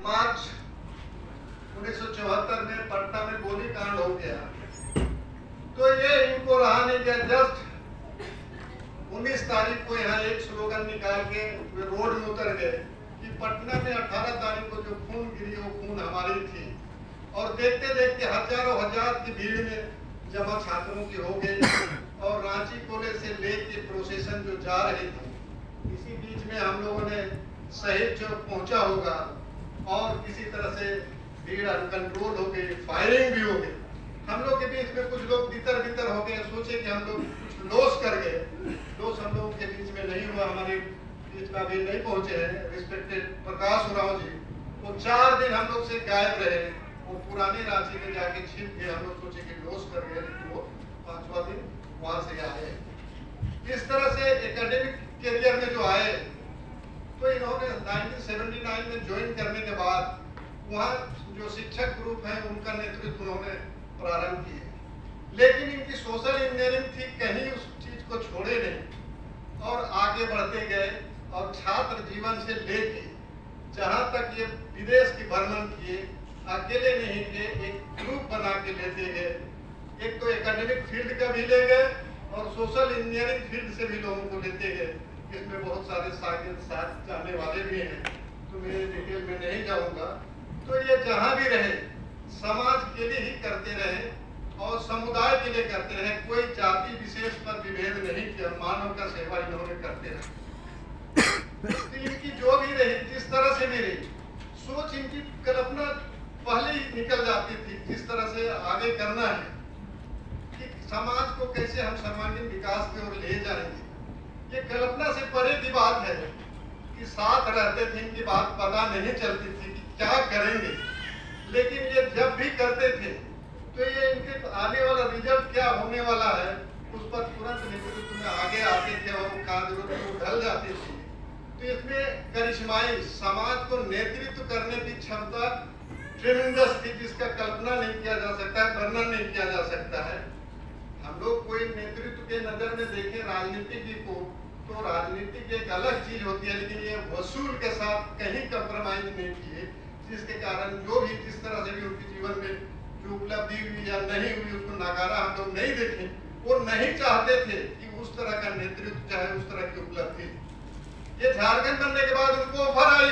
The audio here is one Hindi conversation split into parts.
मार्च 1974 में पटना में गोली कांड हो गया, तो ये इनको रहा नहीं गया। जस्ट 19 तारीख को यहाँ एक स्लोगन निकाल के वे रोड में उतर गए कि पटना में 18 तारीख को जो खून गिरी वो खून हमारी थी। और देखते देखते हजारों हजार की भीड़ में जमा छात्रों की हो गई और रांची कॉलेज से लेके प्रोसेशन जो जा रही थी, इसी बीच में हम लोगों ने शहीद चौक पहुंचा होगा और किसी तरह से भीड़ अनकंट्रोल हो गई, फायरिंग भी हो गई। हम लोग के बीच में कुछ लोग बितर बितर हो गए, सोचे कि हम लोग कुछ लॉस कर गए। लॉस हम लोगों के बीच में नहीं हुआ, हमारे बीच में अभी नहीं पहुंचे हैं रिस्पेक्टेड प्रकाश उरांव जी। वो 4 दिन हम लोग से गायब रहे, वो पुरानी रांची में जाके छिप गए। हम लोग सोचे कि लॉस कर गए, लेकिन वो 5वां दिन वहां से आए। इस तरह से एकेडमिक करियर में जो आए, तो इन्होंने 1979 में ज्वाइन करने के बाद वहाँ जो शिक्षक ग्रुप है उनका नेतृत्व उन्होंने प्रारंभ किए। लेकिन इनकी सोशल इंजीनियरिंग थी, कहीं उस चीज को छोड़े नहीं और आगे बढ़ते गए। और छात्र जीवन से लेके जहाँ तक ये विदेश की भ्रमण किए, अकेले नहीं गए, एक ग्रुप बना के लेते गए। एक तो एकेडमिक फील्ड का भी ले गए और सोशल इंजीनियरिंग फील्ड से भी लोगों को लेते गए। इसमें बहुत सारे साथ जाने वाले भी हैं, तो मैं डिटेल में नहीं जाऊंगा। तो ये जहाँ भी रहे समाज के लिए ही करते रहे और समुदाय के लिए करते रहे, कोई जाति विशेष पर विभेद नहीं किया, मानव का सेवा इन्होंने करते रहे। तो इनकी जो भी रही, जिस तरह से भी रही, सोच इनकी कल्पना पहले ही निकल जाती थी जिस तरह से आगे करना है कि समाज को कैसे हम सर्वांगीण विकास की ओर ले जाएंगे। ये कल्पना से परे की बात है कि साथ रहते थे, इनकी बात पता नहीं चलती थी कि क्या करेंगे, लेकिन ये जब भी करते थे तो ये इनके आने वाला रिजल्ट क्या होने वाला है उस पर तुरंत नेतृत्व में आगे आते थे और कार्य को ढल जाते थे। तो इसमें करिश्माई समाज को नेतृत्व करने की क्षमता ट्रेमेंडस थी, जिसका कल्पना नहीं किया जा सकता है, वर्णन नहीं किया जा सकता है। हम लोग कोई नेतृत्व के नजर में देखें राजनीति को, तो राजनीति एक अलग चीज होती है, लेकिन ये वसूल के साथ कहीं कंप्रोमाइज नहीं किए, जिसके कारण जो भी जिस तरह से भी उनके जीवन में जो उपलब्धि हुई या नहीं हुई उसको नकारा हम लोग नहीं देखें। वो नहीं चाहते थे कि उस तरह का नेतृत्व चाहे उस तरह की उपलब्धि। ये झारखंड बनने के बाद उनको ऑफर आई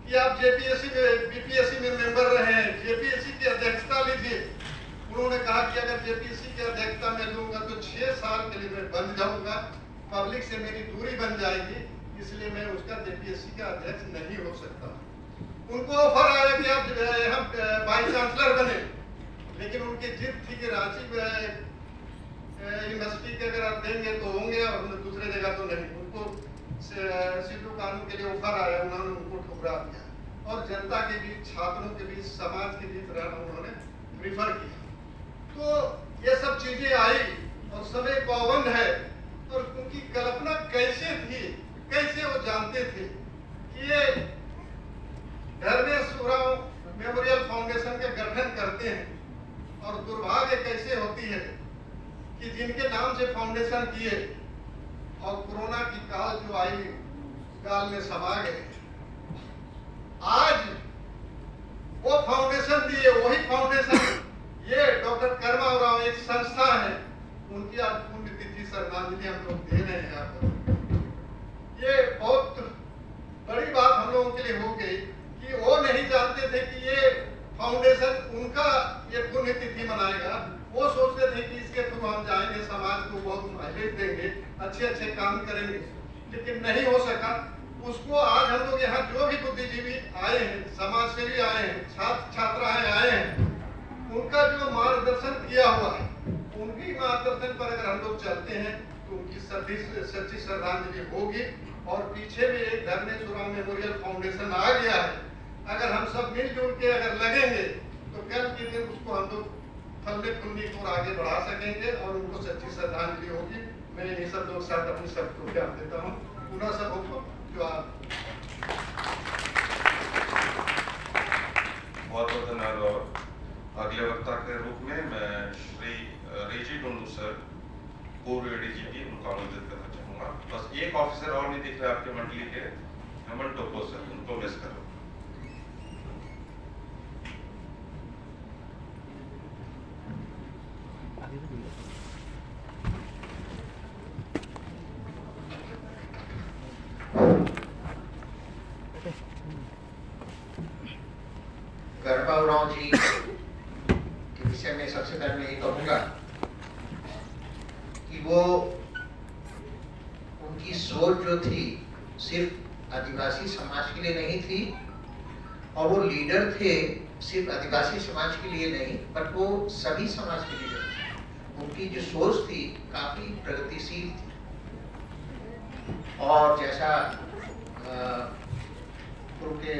कि आप जेपीएससी में बीपीएससी में मेंबर रहे हैं, जेपीएससी की अध्यक्षता लीजिए। उन्होंने कहा कि अगर जेपीएससी की अध्यक्षता में लूंगा तो 6 साल के लिए मैं बन जाऊंगा, पब्लिक से मेरी दूरी बन जाएगी, इसलिए मैं उसका जेपीएससी का अध्यक्ष नहीं हो सकता। उनको ऑफर आया कि आप यहाँ वाइस चांसलर बने, लेकिन उनकी जिद थी कि रांची यूनिवर्सिटी के अगर आप देंगे तो होंगे और दूसरे जगह तो नहीं। उनको सिद्धू कानून के लिए ऑफर आया, उन्होंने उनको ठुकरा दिया और जनता के बीच, छात्रों के बीच, समाज के बीच रहना उन्होंने प्रीफर किया। तो ये सब चीजें आई और समय पाबंद है। और उनकी कल्पना कैसे थी, कैसे वो जानते थे कि ये धर्मेश उरांव मेमोरियल फाउंडेशन का गठन करते हैं। और दुर्भाग्य कैसे होती है कि जिनके नाम से फाउंडेशन किए और कोरोना की काल जो आई, काल में समा गए, आज वो फाउंडेशन दिए, वही फाउंडेशन ये डॉक्टर कर्मा उरांव एक संस्था है, उनकी आज पुण्यतिथि श्रद्धांजलि हम लोग दे रहे हैं यहाँ पर। ये बहुत बड़ी बात हम लोगों के लिए हो गई कि वो नहीं जानते थे कि ये फाउंडेशन उनका ये पुण्यतिथि मनाएगा। वो सोचते थे कि इसके थ्रू हम जाएंगे, समाज को बहुत माइलेज देंगे, अच्छे अच्छे काम करेंगे, लेकिन नहीं हो सका। उसको आज हम लोग यहाँ जो भी बुद्धिजीवी आए हैं, समाज सेवी आए हैं, छात्र छात्राएं आए हैं, उनका जो मार्गदर्शन किया हुआ है, उनकी मार्गदर्शन पर अगर हम लोग चलते हैं तो उनकी सच्ची श्रद्धांजलि होगी। और पीछे भी एक धर्मेश उरांव मेमोरियल फाउंडेशन आ गया है। अगर हम सब मिलजुल के अगर लगेंगे तो कल के दिन उसको हम लोग फलने फूलने को आगे बढ़ा सकेंगे और उनको सच्ची श्रद्धांजलि होगी। मैं ये सब लोग साथ अपनी सबको ज्ञान देता हूँ। पुनः सबको जो आप बहुत बहुत धन्यवाद। और अगले वक्ता के रूप में मैं श्री रेजी टुंडू सर, पूर्व एडीजीपी, उनको आमंत्रित करना चाहूँगा। बस एक ऑफिसर और नहीं दिख रहा आपके मंडली के, हेमंत टोपो सर, उनको मिस करो। गरबा उरांव जी के विषय में सबसे पहले मैं ये कहूँगा कि वो उनकी सोच जो थी सिर्फ आदिवासी समाज के लिए नहीं थी, और वो लीडर थे सिर्फ आदिवासी समाज के लिए नहीं, बट वो सभी समाज के लीडर थे। उनकी जो सोच थी काफी प्रगतिशील थी, और जैसा पूर्व के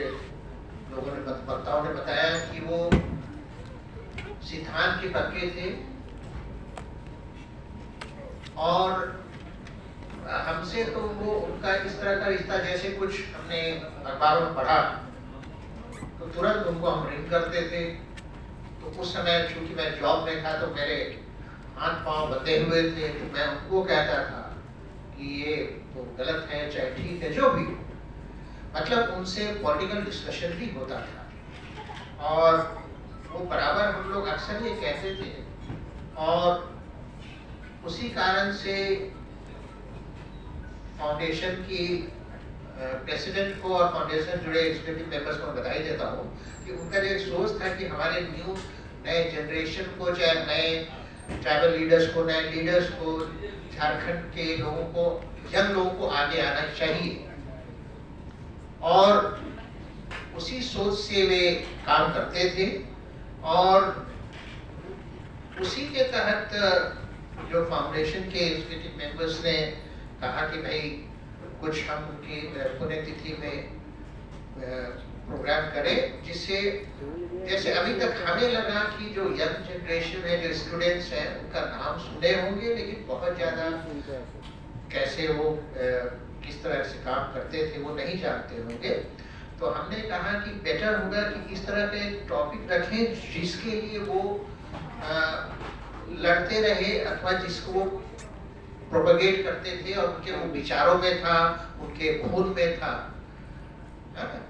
लोगों ने वक्ताओं ने बताया कि वो सिद्धांत के पक्के थे, और हमसे तो वो उनका इस तरह का रिश्ता, जैसे कुछ हमने अखबारों में पढ़ा तो तुरंत उनको हम रिंग करते थे। तो उस समय चूंकि मैं जॉब में था तो मेरे हाथ पांव बंधे हुए थे, तो मैं उनको कहता था कि ये तो गलत है, चाहे ठीक है, जो भी, मतलब उनसे पॉलिटिकल डिस्कशन भी होता था, और वो बराबर हम लोग अक्सर ये कहते थे, और उसी कारण से फाउंडेशन की प्रेसिडेंट को और फाउंडेशन जुड़े एग्जीक्यूटिव मेंबर्स को मैं बधाई देता हूँ कि उनका जो एक सोच था कि हमारे नए जनरेशन को, चाहे नए ट्राइबल लीडर्स को, नए लीडर्स को, झारखंड के लोगों को, यंग लोगों को आगे आना चाहिए, और उसी सोच से वे काम करते थे। और उसी के तहत जो फाउंडेशन के एग्जीक्यूटिव मेंबर्स ने कहा कि भाई कुछ हम उनकी पुण्यतिथि में प्रोग्राम करें, जिससे जैसे अभी तक हमें लगा कि जो यंग जनरेशन है, जो स्टूडेंट्स हैं, उनका नाम सुने होंगे, लेकिन बहुत ज़्यादा कैसे वो किस तरह से काम करते थे वो नहीं जानते होंगे। तो हमने कहा कि बेटर होगा कि इस तरह के टॉपिक रखें जिसके लिए वो लड़ते रहे, अथवा जिसको प्रोपेगेट करते थे और उनके वो विचारों में था, उनके खून में था।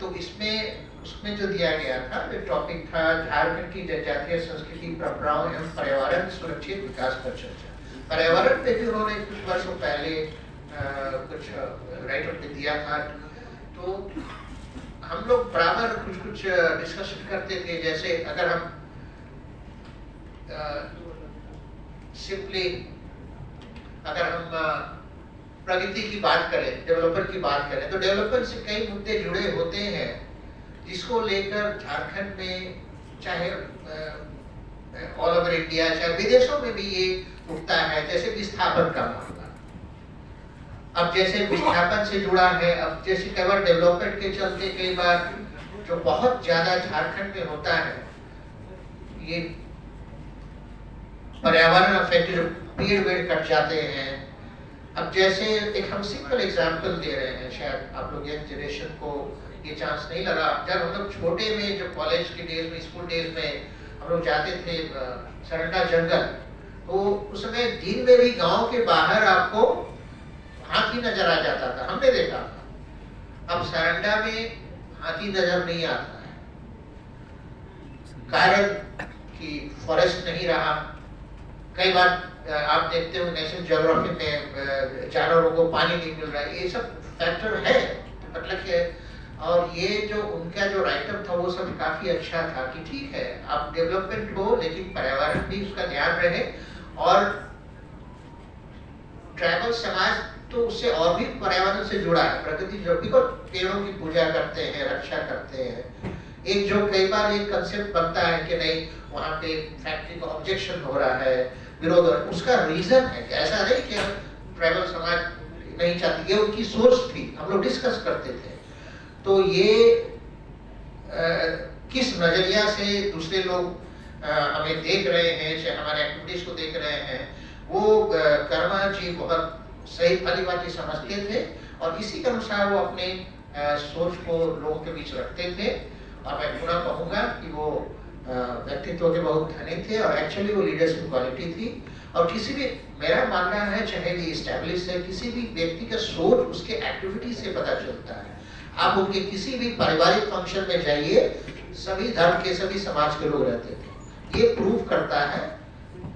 तो उसमें जो दिया गया था, वो टॉपिक था झारखंड की जनजातीय संस्कृति, परंपराओं एवं पर्यावरण सुरक्षित विकास पर चर्चा। पर्यावरण पे भी उन्होंने कुछ वर्षों पहले कुछ राइट अप दिया था। तो हम लोग बराबर कुछ डिस्कशन करते थे, जैसे अगर हम सिंपली अगर हम प्रगति की बात करें, डेवलपमेंट की बात करें, तो डेवलपमेंट से कई मुद्दे जुड़े होते हैं जिसको लेकर झारखंड में, चाहे ऑल ओवर इंडिया, चाहे विदेशों में भी ये उठता है। जैसे विस्थापन का मामला, अब जैसे विस्थापन से जुड़ा है, अब जैसे केवल डेवलपमेंट के चलते कई बार जो बहुत ज्यादा झारखंड में होता है, ये पर्यावरण अफेक्ट, जो पेड़ वेड़ कट जाते हैं। अब जैसे एक हम सिंपल एग्जांपल दे रहे हैं, शायद आप लोग यंग जनरेशन को ये चांस नहीं लगा। जब हम लोग छोटे में, जो कॉलेज के डेज में, स्कूल डेज में हम लोग जाते थे सरंडा जंगल, तो उस समय दिन में भी गांव के बाहर आपको हाथी नजर आ जाता था, हमने देखा था। अब सरंडा में हाथी नजर नहीं आता है, कारण कि फॉरेस्ट नहीं रहा। कई बार आप देखते हो नेशनल ज्योग्राफी में जानवरों को पानी नहीं मिल रहा है, ये सब फैक्टर है। मतलब कि और ये जो उनका जो राइटअप था वो सब काफी अच्छा था कि ठीक है, आप डेवलपमेंट हो लेकिन पर्यावरण भी उसका ध्यान रहे, और ट्राइबल समाज तो उससे और भी पर्यावरण से जुड़ा है। प्रकृति जो भी पेड़ों की पूजा करते हैं, रक्षा करते हैं। एक जो कई बार एक कंसेप्ट बनता है कि नहीं वहाँ पे फैक्ट्री को ऑब्जेक्शन हो रहा है, विरोध, उसका रीजन है कि ऐसा नहीं कि ट्राइबल समाज नहीं चाहती, ये उनकी सोच थी, हम लोग डिस्कस करते थे। तो ये किस नजरिया से दूसरे लोग हमें देख रहे हैं, चाहे हमारे एक्टिविटीज को देख रहे हैं, वो कर्मा जी बहुत सही भली बात समझते थे, और इसी के अनुसार वो अपने सोच को लोगों के बीच रखते थे। और मैं पूरा कहूँगा कि वो व्यक्तित्व के बहुत धनी थे, और एक्चुअली वो लीडरशिप क्वालिटी थी। और किसी भी, मेरा मानना है, चाहे ये इस्टेब्लिश है, किसी भी व्यक्ति का सोच उसके एक्टिविटी से पता चलता है। आप उनके किसी भी पारिवारिक फंक्शन में जाइए, सभी धर्म के, सभी समाज के लोग रहते थे। ये प्रूव करता है,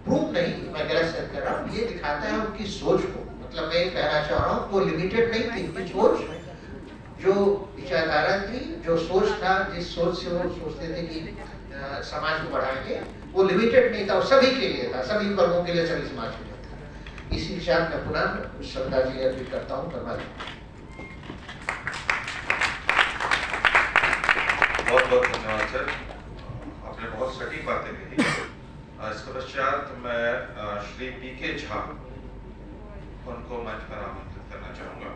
प्रूव नहीं, मैं गलत से कर रहा हूँ, ये दिखाता है उनकी सोच को। मतलब मैं कहना चाह रहा हूँ वो लिमिटेड नहीं थी, उनकी सोच जो विचारधारा थी, जो सोच था, जिस सोच से वो सोचते थे कि समाज को बढ़ाएंगे, वो लिमिटेड नहीं था, वो सभी के लिए था, सभी वर्गों के लिए, सभी समाज के लिए था। इसी विचार में पुनः श्रद्धांजलि अर्पित करता हूँ। बहुत बहुत धन्यवाद सर, आपने बहुत सटीक बातें कही। इसके पश्चात मैं श्री पीके झा उनको मंच पर आमंत्रित करना चाहूंगा।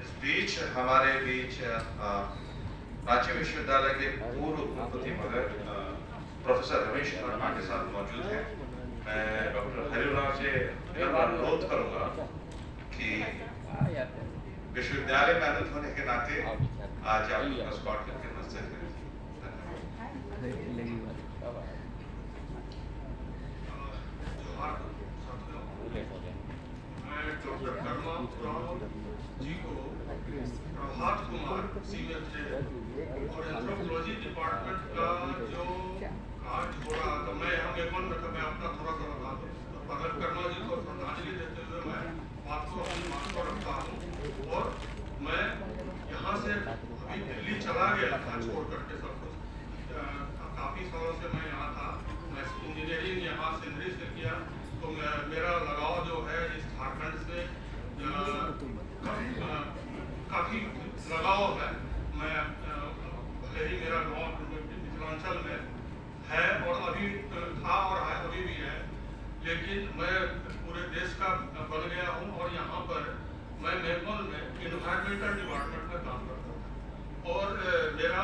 इस बीच हमारे बीच रांची विश्वविद्यालय के पूर्व कुलपति महोदय प्रोफेसर रमेश पांडे साहब मौजूद हैं। मैं डॉक्टर हरिवराव से अनुरोध करूंगा कि विश्वविद्यालय में आनंद होने के नाते आज आप लोग स्पॉट करके मस्जिद में डॉक्टर कर्मा जी को प्रभात कुमार सीनियर थे और एंथ्रोपोलॉजी डिपार्टमेंट का जो कार्य हो रहा था, मैं यहाँ मेहमान में था, मैं अपना थोड़ा सा बता दूँ। तो प्रभात कर्मा जी को श्रद्धांजलि देते हुए मैं अपनी बात को रखता हूँ और मैं यहाँ से अभी दिल्ली चला गया था छोड़ करके सब कुछ। काफ़ी सालों से मैं यहाँ था, मैं इंजीनियरिंग यहाँ सिंधरी से किया, तो मेरा लगाव जो है इस झारखंड से काफ़ी लगाव है। मैं भले ही मेरा गाँव मिथिलांचल में है और अभी था और है, अभी भी है, लेकिन मैं पूरे देश का बन गया हूँ और यहाँ पर मैं मेलबर्न में इन्वायरमेंटल डिपार्टमेंट में काम करता था और मेरा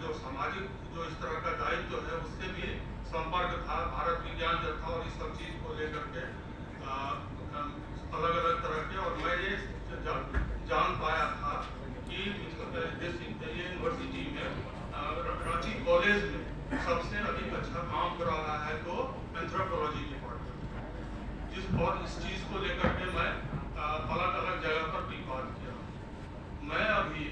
जो सामाजिक जो इस तरह का दायित्व है उससे भी संपर्क था, भारत विज्ञान जब था और इस सब चीज़ को लेकर के अलग अलग तरह के, और मैं ये जान पाया था कि यूनिवर्सिटी में रांची कॉलेज में सबसे अधिक अच्छा काम कर रहा है तो एंथ्रोपोलॉजी डिपार्टमेंट, और इस चीज़ को लेकर के मैं अलग अलग जगह पर भी बात किया। मैं अभी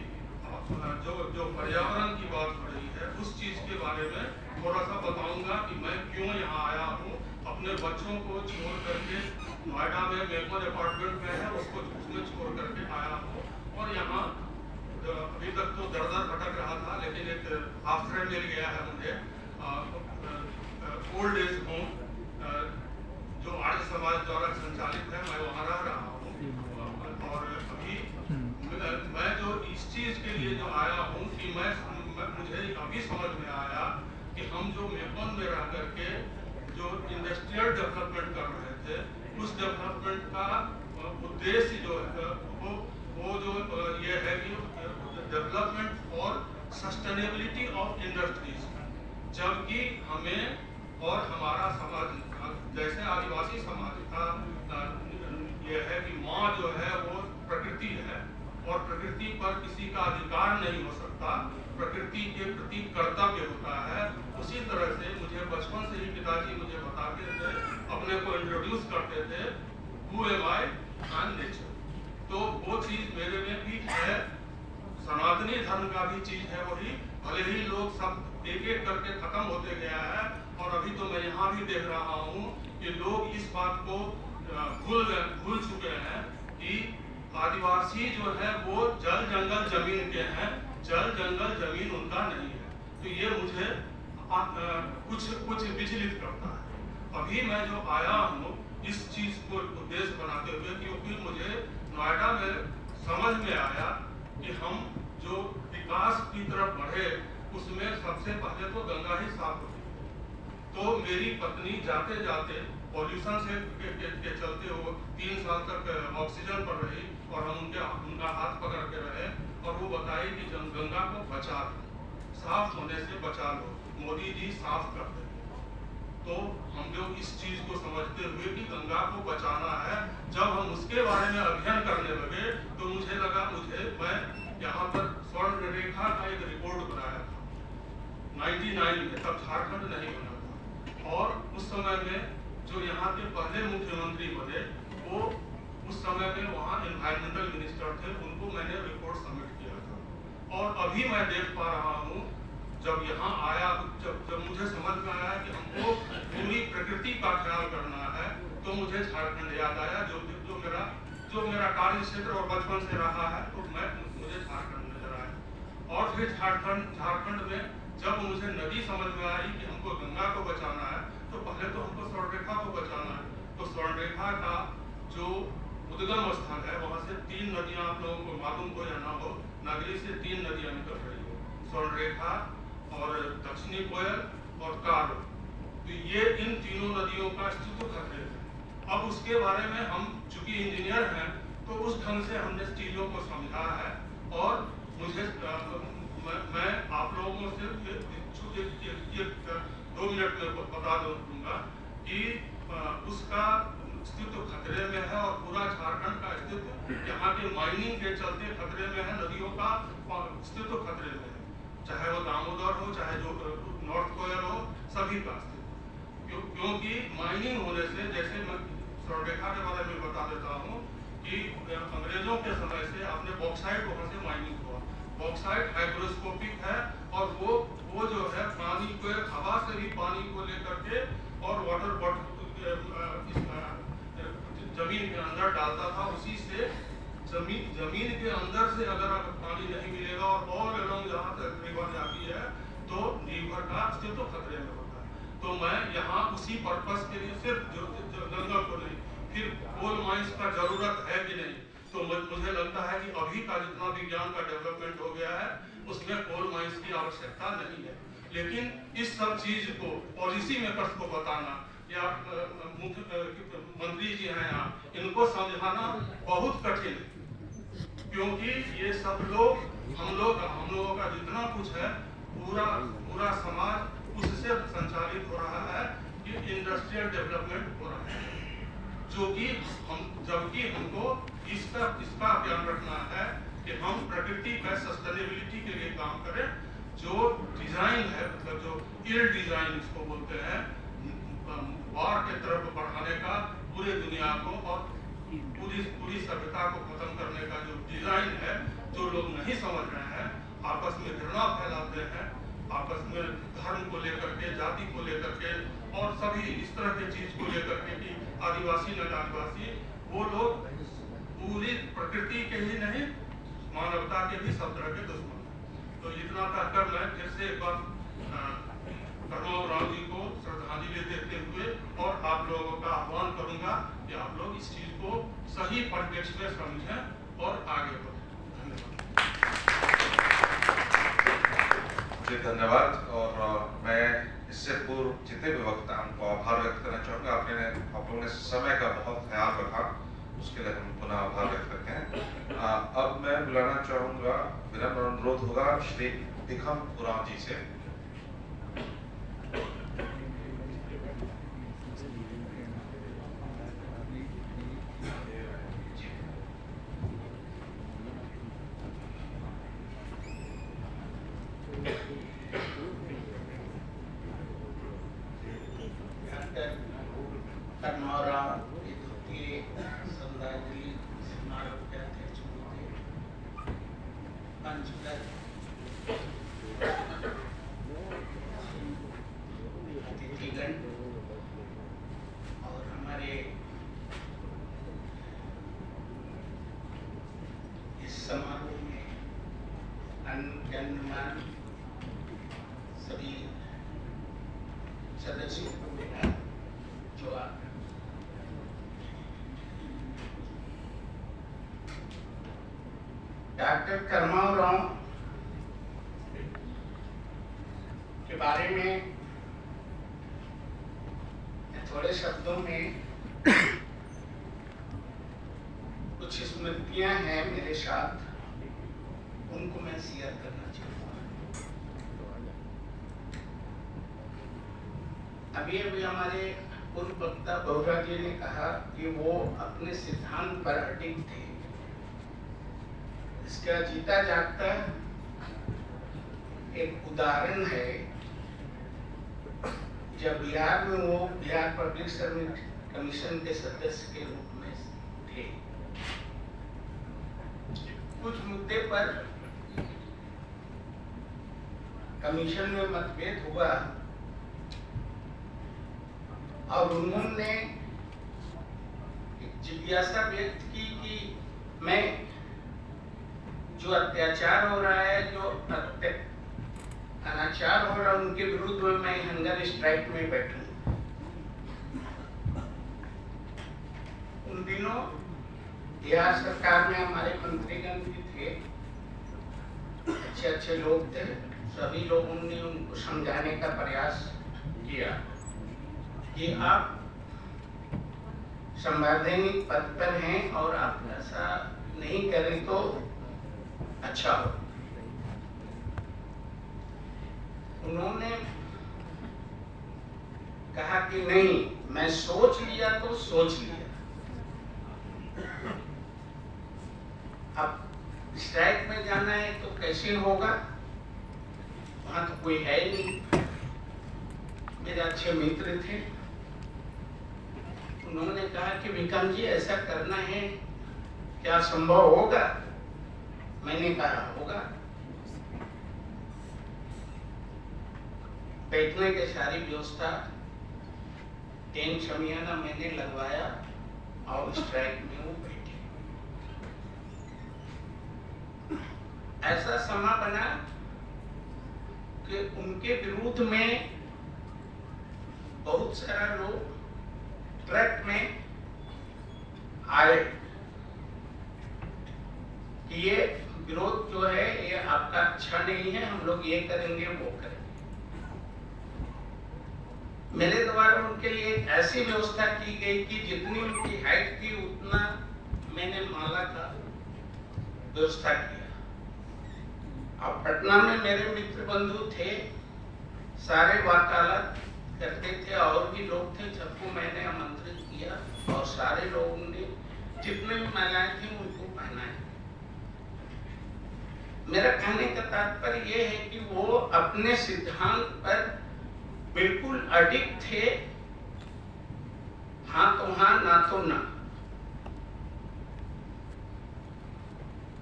जो पर्यावरण की बात हो रही है उस चीज़ के बारे में थोड़ा सा बताऊंगा कि मैं क्यों यहाँ आया हूँ। अपने बच्चों को छोड़ करके नोएडा में मेलबर्न अपार्टमेंट में है, उसको उसमें छोड़ करके आया हूँ और यहाँ अभी तक तो दर दर भटक रहा था, लेकिन एक आश्रय मिल गया है मुझे, ओल्ड एज होम जो आर्य समाज द्वारा संचालित है, मैं वहाँ रह रहा हूँ। और अभी मैं जो इस चीज़ के लिए जो आया हूँ कि मुझे अभी समझ में आया कि हम जो मेलबर्न में रह करके जो इंडस्ट्रियल डेवलपमेंट कर रहे थे, उस डेवलपमेंट का उद्देश्य जो है वो जो ये है कि development for sustainability of industries, जबकि हमें और हमारा समाज जैसे आदिवासी समाज का ये है कि माँ जो है वो प्रकृति है और प्रकृति पर किसी का अधिकार नहीं हो सकता, प्रकृति के प्रति कर्तव्य होता है। उसी तरह से मुझे बचपन से ही पिताजी मुझे बताते थे, अपने को इंट्रोड्यूस करते थे, who am I and nature. तो वो चीज़ मेरे में भी है, सनातनी धर्म का भी चीज़ है वही, भले ही लोग सब एक एक करके खत्म होते गया है। और अभी तो मैं यहाँ भी देख रहा हूँ कि लोग इस बात को भूल चुके हैं कि आदिवासी जो है वो जल जंगल जमीन के हैं, जल जंगल जमीन उनका नहीं है। तो ये मुझे कुछ विचलित करता है। अभी मैं जो आया हूँ इस चीज़ को उद्देश्य बनाते हुए, क्योंकि मुझे नोएडा में समझ में आया कि हम जो विकास की तरफ बढ़े उसमें सबसे पहले तो गंगा ही साफ होती है। तो मेरी पत्नी जाते जाते पॉल्यूशन से के चलते हो 3 साल तक ऑक्सीजन पर रही और हम उनका हाथ पकड़ के रहे और वो बताई कि गंगा को बचा लो, साफ होने से बचा लो, मोदी जी साफ कर दे। तो हम लोग इस चीज को समझते हुए कि गंगा को बचाना है, जब हम उसके बारे में अध्ययन करने लगे तो मुझे लगा मैं यहाँ पर स्वर्ण रेखा का एक रिपोर्ट बनाया था 99 में, तब झारखंड नहीं बना था। और उस समय में जो यहाँ के पहले मुख्यमंत्री बने वो उस समय में वहाँ एनवायरमेंटल मिनिस्टर थे, उनको मैंने रिपोर्ट सबमिट किया था। और अभी मैं देख पा रहा हूँ जब यहाँ आया, जब मुझे समझ में आया कि हमको पूरी प्रकृति का ख्याल करना है, तो मुझे झारखंड याद आया, जो मेरा कार्य क्षेत्र और बचपन से रहा है, तो मुझे झारखंड नजर आया। और फिर झारखंड में जब मुझे नदी समझ में आई कि हमको गंगा को बचाना है, तो पहले तो हमको स्वर्णरेखा को बचाना है। तो स्वर्णरेखा का जो उद्गम स्थल है, वहाँ से 3 नदियाँ, आप लोगों को मालूम हो या ना हो, नगरी से 3 नदियाँ निकल रही हो, स्वर्णरेखा और दक्षिणी कोयल और कारो। तो ये इन तीनों नदियों का अस्तित्व खतरे में। अब उसके बारे में हम चूंकि इंजीनियर हैं, तो उस ढंग से हमने चीजों को समझा है। और मुझे मैं आप लोगों से 2 मिनट में बता दूंगा कि उसका अस्तित्व खतरे में है, और पूरा झारखंड का अस्तित्व यहाँ के माइनिंग के चलते खतरे में है। नदियों का अस्तित्व खतरे में है, चाहे वो दामोदर हो, चाहे जो नॉर्थ कोयल हो, सभी का अस्तित्व। क्योंकि माइनिंग होने से, जैसे मैं स्वर्णरेखा के बारे में बता देता हूँ कि अंग्रेजों के समय से आपने बॉक्साइट, वहाँ से माइनिंग हुआ। बॉक्साइट हाइग्रोस्कोपिक है, और वो जो है पानी को, हवा से भी पानी को लेकर के और वाटर बॉटल जमीन के अंदर डालता था। उसी से जमीन के अंदर से अगर पानी नहीं मिलेगा और अलोंग जहाँ तक रिवर जाती है, तो रिवर का अस्तित्व खतरे में होता है। तो मैं यहाँ उसी पर्पस के लिए सिर्फ जंगल को नहीं, फिर कोल माइंस का जरूरत है कि नहीं, तो मुझे लगता है कि अभी का जितना विज्ञान का डेवलपमेंट हो गया है, उसमें कोल माइंस की आवश्यकता नहीं है। लेकिन इस सब चीज को पॉलिसी मेकर्स को बताना, या मंत्री जी हैं यहाँ, इनको समझाना बहुत कठिन है। क्योंकि ये सब लोग, हम लोगों का जितना कुछ है, पूरा समाज उससे संचालित हो रहा है कि इंडस्ट्रियल डेवलपमेंट हो रहा है, जो कि जबकि हमको इसका ध्यान रखना है कि हम प्रकृति का सस्टेनेबिलिटी के लिए काम करें। जो डिजाइन है, मतलब जो इल डिजाइन इसको बोलते हैं, वार के तरफ बढ़ाने का पूरे दुनिया को और पूरी सभ्यता को खत्म करने का जो डिजाइन है, जो लोग नहीं समझ रहे हैं, आपस में घृणा फैलाते हैं, आपस में धर्म को लेकर के, जाति को लेकर के, और सभी इस तरह के चीज को लेकर के कि आदिवासी न आदिवासी, वो लोग पूरी प्रकृति के ही नहीं, मानवता के भी सब तरह के दुश्मन। तो इतना कहकर मैं फिर से एक बार कर्माओ राव जी को श्रद्धांजलि देते हुए और आप लोगों का आह्वान करूंगा कि आप लोग इस चीज को सही परिप्रेक्ष्य में समझें और आगे बढ़ें। धन्यवाद। जी धन्यवाद। और मैं इससे पूर्व जितने भी वक्ता हमको आभार व्यक्त करना चाहूँगा। आप लोगों ने समय का बहुत ख्याल रखा, उसके लिए हम पुनः आभार व्यक्त करते हैं। अब मैं बुलाना चाहूँगा, विनम्र अनुरोध होगा श्री दिखम उरांव जी से। और हमारे इस समारोह में गणमान्य सभी सदस्यों को मेरा जवाब। डॉक्टर कर्माओ राव के बारे में थोड़े शब्दों में कुछ स्मृतियां हैं मेरे साथ, उनको मैं शेयर करना चाहूँगा। अभी हमारे पूर्व वक्ता बहुरा जी ने कहा कि वो अपने सिद्धांत पर अडिग थे। इसका जीता जागता एक उदाहरण है, जब बिहार में वो बिहार पब्लिक सर्विस कमीशन के सदस्य के रूप में थे। कुछ मुद्दे पर कमीशन में मतभेद हुआ और उन्होंने जिज्ञासा व्यक्त की कि मैं जो अत्याचार हो रहा है, जो अनाचार हो रहा है, उनके विरुद्ध में मैं हंगर स्ट्राइक में बैठूं। उन दिनों बिहार सरकार में हमारे मंत्रीगण भी थे, अच्छे अच्छे लोग थे। सभी लोगों ने उनको समझाने का प्रयास किया कि आप संवैधानिक पद पर हैं और आप ऐसा नहीं करें तो अच्छा हो। उन्होंने कहा कि नहीं, मैं सोच लिया तो सोच लिया, अब स्ट्राइक में जाना है तो कैसे होगा, वहां तो कोई है नहीं। मेरे अच्छे मित्र थे, उन्होंने कहा कि विक्रम जी ऐसा करना है, क्या संभव होगा? मैंने कहा होगा। बैठने की सारी व्यवस्था, टेंट शमियाना मैंने लगवाया और स्ट्राइक में वो बैठे। ऐसा समा बना कि उनके विरुद्ध में बहुत सारा लोग ट्रक में आए कि ये विरोध जो है ये आपका अच्छा नहीं है, हम लोग ये करेंगे वो करेंगे। मेरे द्वारा उनके लिए एक ऐसी व्यवस्था की गई कि जितनी उनकी हाइट थी उतना मैंने माला का व्यवस्था किया। अब पटना में मेरे मित्र बंधु थे, सारे वकालत करते थे और भी लोग थे, सबको मैंने आमंत्रित किया और सारे लोगों ने जितने भी महिलाएं थी उनको पहनाया। मेरा कहने का तात्पर्य यह है कि वो अपने सिद्धांत पर बिल्कुल अडिग थे, हाँ तो हाँ, ना तो ना।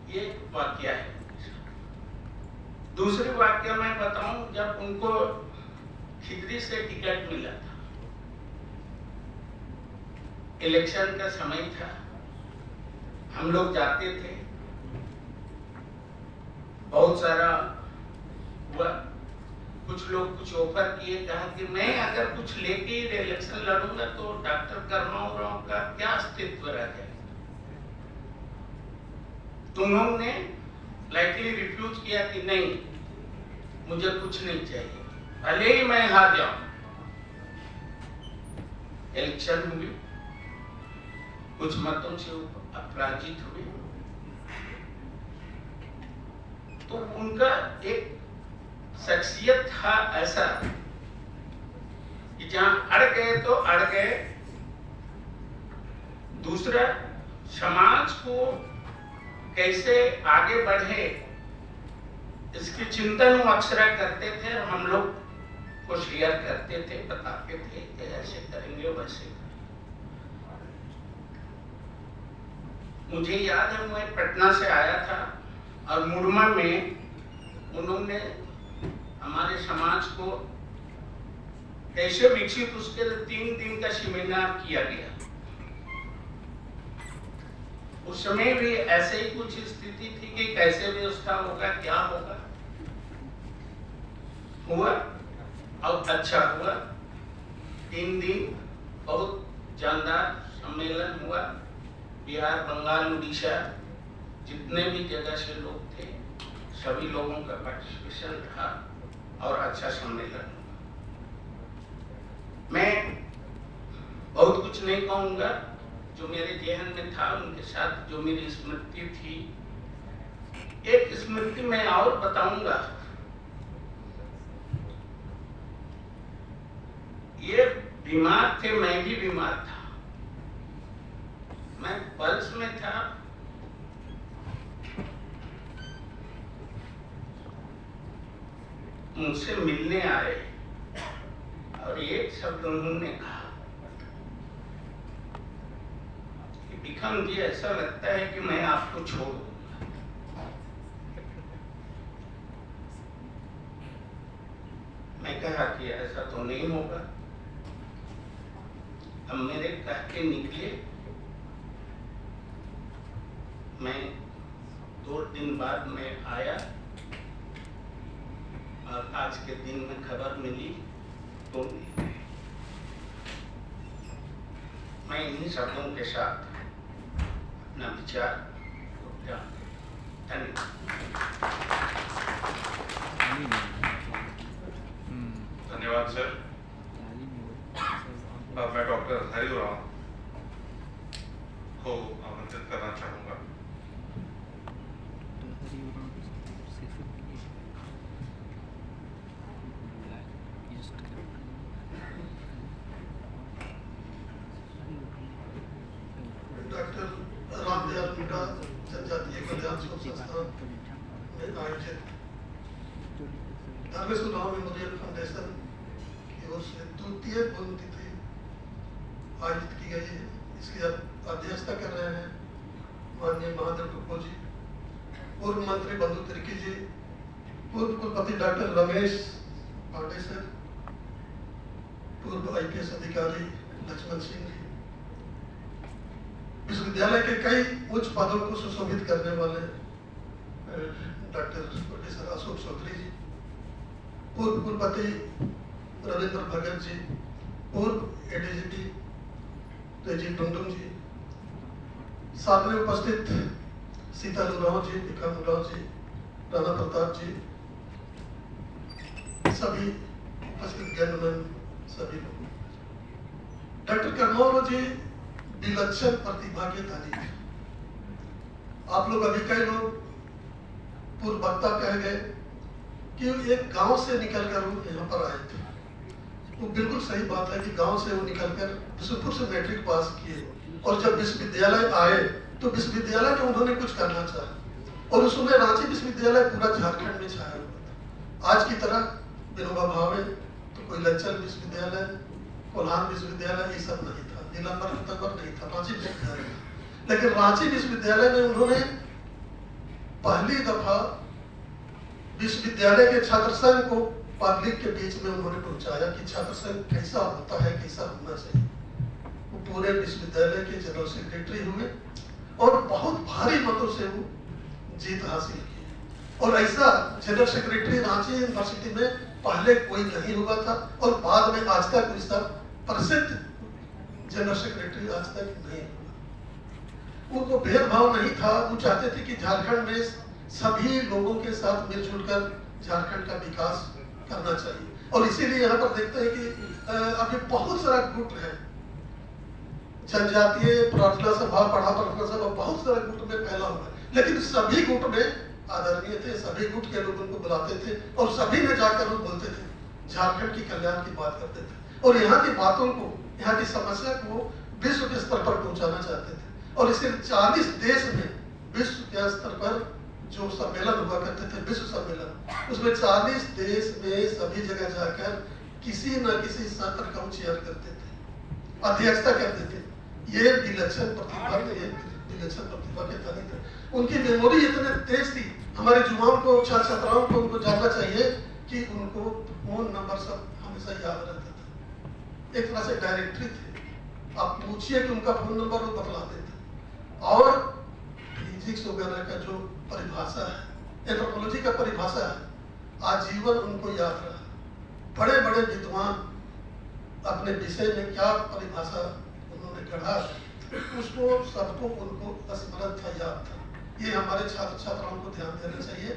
ये वाक्य है। दूसरी वाक्य मैं बताऊं, जब उनको खिदरी से टिकट मिला था, इलेक्शन का समय था, हम लोग जाते थे, बहुत सारा हुआ, कुछ लोग कुछ ऑफर किए, कहा कि मैं अगर कुछ लेके इलेक्शन लड़ूंगा तो डॉक्टर करनौर का क्या अस्तित्व रह जाएगा। तो उन्होंने लाइटली रिफ्यूज किया कि नहीं, मुझे कुछ नहीं चाहिए, भले ही मैं हार जाऊं। इलेक्शन हुई, कुछ मतों से अपराजित हुए, तो उनका एक शख्सियत था ऐसा कि जहां अड़ गए तो अड़ गए। दूसरा, समाज को कैसे आगे बढ़े इसकी चिंतन वो अक्सर करते थे और हम लोग को शेयर करते थे, बताते थे कि ऐसे करेंगे वैसे। मुझे याद है, मैं पटना से आया था और मुरमा में उन्होंने हमारे समाज को कैसे विकसित, उसके 3 दिन का सेमिनार किया गया। उस समय भी ऐसे ही कुछ स्थिति थी कि कैसे व्यवस्था होगा, क्या होगा। हुआ और अच्छा हुआ। 3 दिन बहुत जानदार सम्मेलन हुआ। बिहार, बंगाल, उड़ीसा, जितने भी जगह से लोग थे, सभी लोगों का पार्टिसिपेशन रहा और अच्छा सम्मेलन हुआ। मैं बहुत कुछ नहीं कहूंगा, जो मेरे जेहन में था, उनके साथ जो मेरी स्मृति थी। एक स्मृति मैं और बताऊंगा। ये बीमार थे, मैं भी बीमार था, मैं पल्स में था। मुझसे मिलने आए और एक शब्द उन्होंने कहा कि विक्रम जी, ऐसा लगता है कि मैं आपको छोड़ दूंगा। नहीं होगा। अब मेरे कह के निकले, मैं 2 दिन बाद मैं आया और आज के दिन में खबर मिली तो मैं इन्हीं शब्दों के साथ अपना विचार धन्यवाद। धन्यवाद सर। अब मैं डॉक्टर हरिराव को आमंत्रित करना चाहूंगा। डॉक्टर रामदयाल मीणा जनजातीय कल्याण शोध संस्थान में आयोजित धर्मेश्वर मेमोरियल फाउंडेशन की ओर से द्वितीय पुण्यतिथि आयोजित की गई है। इसकी अध्यक्षता कर रहे हैं माननीय महादेव टुप्पो जी, पूर्व मंत्री बंधु तिर्की जी, पूर्व कुलपति डॉक्टर रमेश पांडे सर, पूर्व IPS अधिकारी लक्ष्मण सिंह जी, विश्वविद्यालय के कई उच्च पदों को सुशोभित करने वाले डॉक्टर प्रोफेसर अशोक चौधरी जी, पूर्व कुलपति रविंद्र भगत जी, पूर्व ADGT तेजी टुंडुम जी, सामने उपस्थित सीता उरांव जी, भिखम उरांव जी, राणा प्रताप जी, सभी उपस्थित गणमान्य सभी लोग। डॉक्टर कर्मौर जी विलक्षण प्रतिभा के धनी थे। आप लोग अभी कई लोग पूर्व वक्ता कह गए कि एक गांव से निकलकर वो यहाँ पर आए थे। वो बिल्कुल सही बात है कि गांव से वो निकलकर बिशुनपुर से मैट्रिक पास किए और जब विश्वविद्यालय आए तो विश्वविद्यालय में उन्होंने कुछ करना चाहा और उस समय रांची विश्वविद्यालय पूरा झारखंड में छाया हुआ था। आज की तरह विनोबा भावे तो कोई लंचल विश्वविद्यालय, कोल्हान विश्वविद्यालय ये सब नहीं था, नीलांबर नहीं था, रांची विश्वविद्यालय। लेकिन रांची विश्वविद्यालय में उन्होंने पहली दफा विश्वविद्यालय के छात्र संघ को पब्लिक के बीच में उन्होंने पहुंचाया कि छात्र संघ कैसा होता है, कैसा होना चाहिए। वो पूरे विश्वविद्यालय के जनरल सेक्रेटरी हुए और बहुत भारी मतों से वो जीत हासिल की। और ऐसा जनरल सेक्रेटरी रांची यूनिवर्सिटी में पहले कोई नहीं हुआ था और बाद में आज तक इसका प्रसिद्ध जनरल सेक्रेटरी आज तक नहीं हुआ। उनको भेदभाव नहीं था, वो चाहते थे कि झारखंड में सभी लोगों के साथ मिलजुल कर झारखंड का विकास करना चाहिए। और इसीलिए यहाँ पर देखते हैं कि अभी बहुत सारा गुट है, जनजातीय प्रार्थना सभा, पढ़ा प्रार्थना सभा, बहुत सारे गुट में फैला हुआ है, लेकिन सभी गुट में आदरणीय थे, सभी गुट के लोग उनको बुलाते थे और सभी में जाकर वो बोलते थे, झारखंड की कल्याण की बात करते थे और यहाँ की बातों को, यहाँ की समस्या को विश्व के स्तर पर पहुंचाना चाहते थे। और इसे 40 देश में विश्व के स्तर पर जो सम्मेलन हुआ करते थे, विश्व सम्मेलन, उसमें 40 देश में सभी जगह जाकर किसी न किसी सत्र का चेयर करते थे, अध्यक्षता करते थे। ये विलक्षण प्रतिभा थे, ये विलक्षण प्रतिभा के धनी थे। उनकी मेमोरी इतने तेज थी, हमारे युवाओं को, छात्र छात्राओं को उनको जानना चाहिए कि उनको फोन नंबर सब हमेशा याद रहता था। एक तरह से डायरेक्टरी थे, आप पूछिए कि उनका फोन नंबर वो बतलाते थे। और फिजिक्स वगैरह का जो परिभाषा है, एंथ्रोपोलॉजी का परिभाषा है, आजीवन उनको याद रहा। बड़े बड़े विद्वान अपने विषय में क्या परिभाषा उन्होंने गढ़ा, उसको सबको उनको स्मरण था, याद था। ये हमारे छात्र छात्राओं को ध्यान देना चाहिए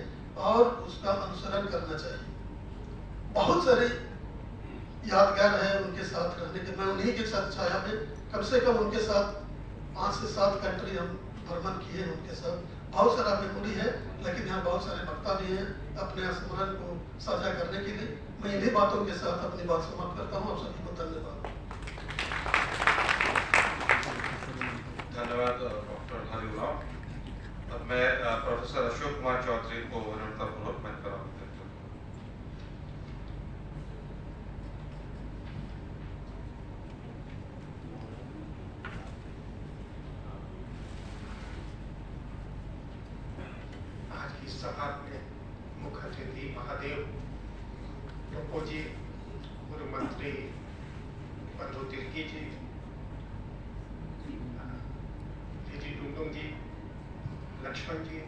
और उसका अनुसरण करना चाहिए। बहुत सारे यादगार है उनके साथ रहने के। मैं उन्हीं के साथ छाया में कम से कम उनके साथ 5 से 7 कंट्री हम भ्रमण किए हैं उनके साथ। बहुत सारा मेमोरी है, लेकिन यहाँ बहुत सारे वक्ता भी हैं अपने स्मरण को साझा करने के लिए। मैं इन्हीं बातों के साथ अपनी बात समाप्त करता हूँ। आप सभी को धन्यवाद। धन्यवाद डॉक्टर हरिराव। अब मैं प्रोफेसर अशोक कुमार चौधरी को विनम्रतापूर्वक मंच पर आमंत्रित करता हूं। आज की सभा में मुख्य अतिथि महादेव टोप्पो जी, पूर्व मंत्री बंधु तिर्की जी, जी डुंगडुंग जी, लक्ष्मण जी,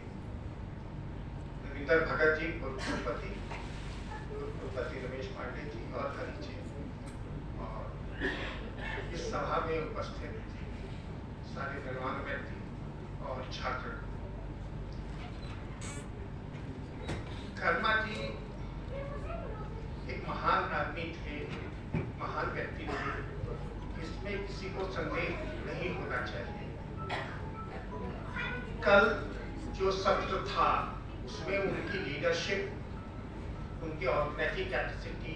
रविंदर भगत जी, कुलपति रमेश पांडे जी और हरि जी, और इस सभा में उपस्थित सारे गणमान्य व्यक्ति और छात्र। कर्मा जी एक महान आदमी थे, महान व्यक्ति थे, इसमें किसी को संदेह नहीं होना चाहिए। कल जो सत्र था उसमें उनकी लीडरशिप, उनकी ऑर्गेनाइजिंग कैपेसिटी,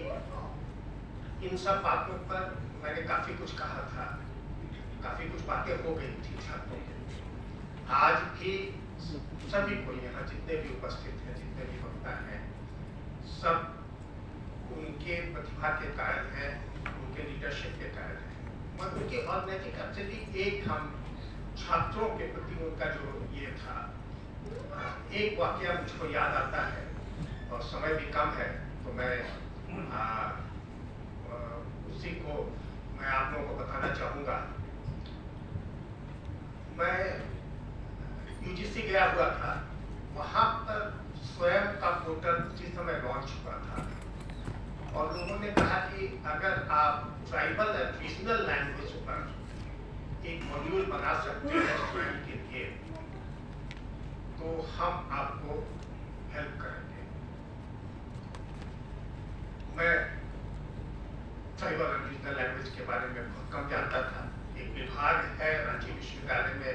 इन सब बातों पर मैंने काफी कुछ कहा था, काफी कुछ बातें हो गई थी छात्रों के। आज भी सभी को यहाँ जितने भी उपस्थित हैं, जितने भी वक्ता हैं, सब उनके प्रतिभा के कारण है, उनके लीडरशिप के कारण है। मगर उनकी ऑर्गेनाइजिंग कैपेसिटी, एक हम छात्रों के प्रति उनका जो ये था, एक वाकया मुझको याद आता है और समय भी कम है तो मैं उसी को मैं आप लोगों को बताना चाहूँगा। मैं यूजीसी गया हुआ था, वहाँ पर स्वयं का पोर्टल उसी समय लॉन्च हुआ था और लोगों ने कहा कि अगर आप ट्राइबल एंड रीजनल लैंग्वेज पर एक मॉड्यूल बना सकते हैं स्टूडेंट के लिए तो हम आपको हेल्प करेंगे। मैं ट्राइबल एंड रीजनल लैंग्वेज के बारे में बहुत कम जानता था। एक विभाग है रांची विश्वविद्यालय में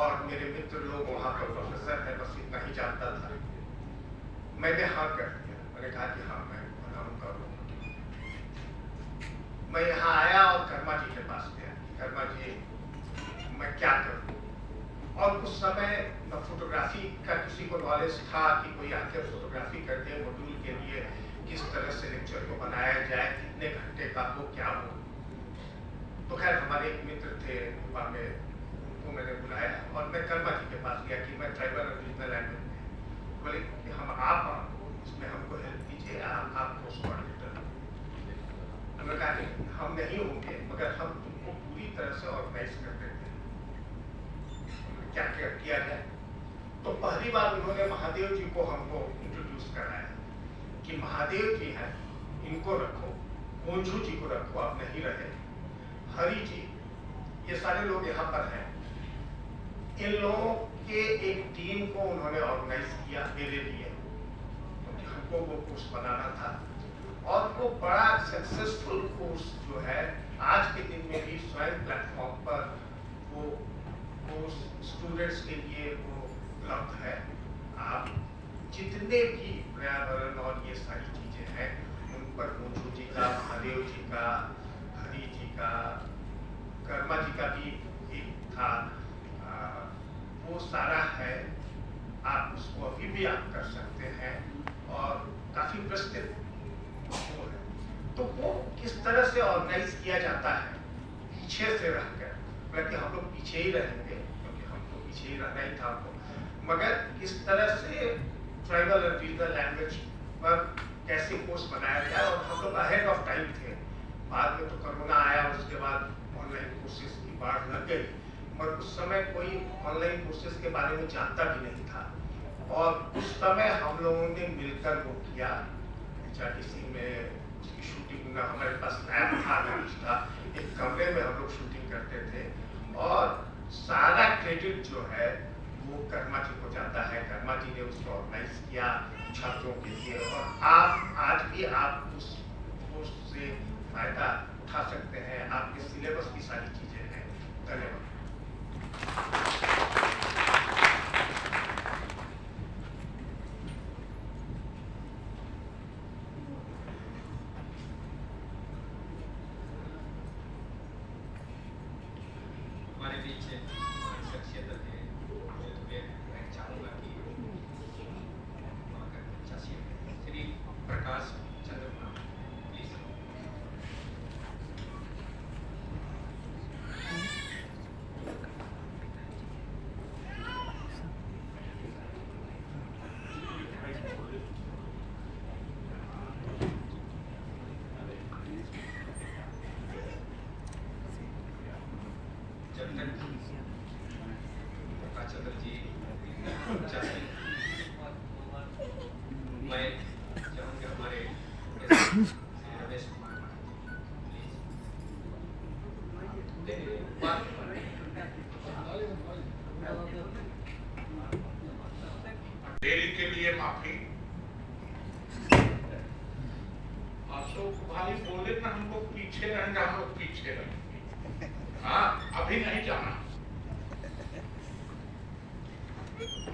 और मेरे मित्र लोग वहाँ पर प्रोफेसर हैं, बस इतना ही जानता था। मैंने हाँ कर दिया, मैंने कहा कि हाँ मैं बनाऊंगा। मैं यहाँ आया और कर्मा जी के पास गया, कर्मा जी मैं क्या करूँ। और उस समय न फोटोग्राफी का किसी को नॉलेज था कि कोई आके फोटोग्राफी कर दे मॉड्यूल के लिए, किस तरह से लेक्चर को बनाया जाए, कितने घंटे का हो, क्या हो। तो खैर हमारे एक मित्र थे रूपा में, उनको मैंने बुलाया और मैं कर्मा जी के पास गया कि मैं ट्राइबल और रीजनल लैंग्वेज में बोले कि हम आप इसमें हमको हेल्प कीजिए, आप पोस्ट कोऑर्डिनेटर। हमने कहा कि हम नहीं होंगे मगर हम तुमको पूरी तरह से ऑर्गेनाइज कर देते हैं। क्या क्या किया जाए, तो पहली बार उन्होंने महादेव जी को हमको इंट्रोड्यूस कराया कि महादेव जी हैं, इनको रखो, गोंझू जी को रखो, आप नहीं रहे, हरि जी, ये सारे लोग यहाँ पर हैं। इन लोगों के एक टीम को उन्होंने ऑर्गेनाइज किया मेरे लिए, क्योंकि हमको वो कोर्स बनाना था और वो बड़ा सक्सेसफुल कोर्स जो है आज के दिन में भी स्वयं प्लेटफॉर्म पर वो कोर्स स्टूडेंट्स के लिए वो उपलब्ध है। आप जितने भी पर्यावरण और ये सारी चीजें हैं उन पर गोंझू जी का, महादेव जी का, हरि जी का, कर्मा जी का भी एक था, वो सारा है। आप उसको अभी भी आप कर सकते हैं और काफी प्रसिद्ध वो है। तो वो किस तरह से ऑर्गेनाइज किया जाता है पीछे से रहकर, बल्कि हम लोग पीछे ही रहेंगे क्योंकि हमको पीछे ही रहना ही था हमको, मगर किस तरह से ट्राइबल और रीजनल लैंग्वेज पर कैसे कोर्स बनाया गया। और हम लोग अहेड ऑफ टाइम थे, बाद में तो कोरोना आया, उसके बाद ऑनलाइन कोर्सेज की बाढ़ लग गई, मगर उस समय कोई ऑनलाइन कोर्सेज के बारे में जानता भी नहीं था। और उस समय हम लोगों ने मिलकर वो किया, किसी में उसकी शूटिंग ना, हमारे पास लैब था, एक कमरे में हम लोग शूटिंग करते थे और सारा क्रेडिट जो है वो कर्मा जी को जाता है। कर्मा जी ने उसको ऑर्गेनाइज किया छात्रों के लिए और आप आज भी आप उस कोर्स से फायदा उठा सकते हैं। आपके सिलेबस की सारी चीजें हैं। धन्यवाद। हमारे बीच शख्सियत है, मैं चाहूँगा कि श्री प्रकाश चंद्र प्लीज। चाहते हैं। मैं चाहूँगा हमारे रमेश कुमार देरी के लिए माफी। अशोक भाई बोले ना हम लोग पीछे रहेंगे, हम लोग पीछे रहेंगे। हाँ, अभी नहीं जाना।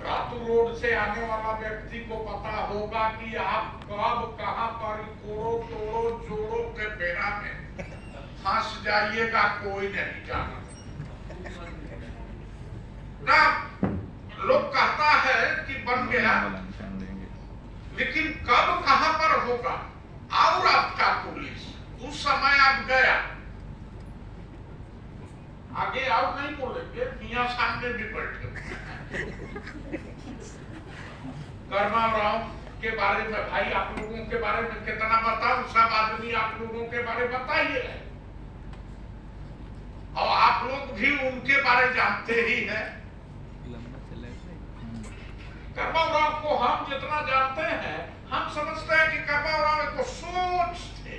रातू रोड से आने वाला व्यक्ति को पता होगा कि आप कब कहां पर कोड़ो तोड़ो जोड़ो के बेड़ा में फंस जाइएगा, कोई नहीं जाना। ना लोग कहता है कि बन गया, लेकिन कब कहां पर होगा और आपका पुलिस उस समय आप गया। आगे और नहीं बोलेंगे, मियां सामने भी बैठे। कर्मा राव के बारे में भाई आप लोगों के बारे में कितना बताऊं, सब आदमी आप लोगों के बारे में बताइए, और आप लोग भी उनके बारे जानते ही हैं। कर्मा राव को हम जितना जानते हैं, हम समझते हैं कि कर्मा राव को सोच थे।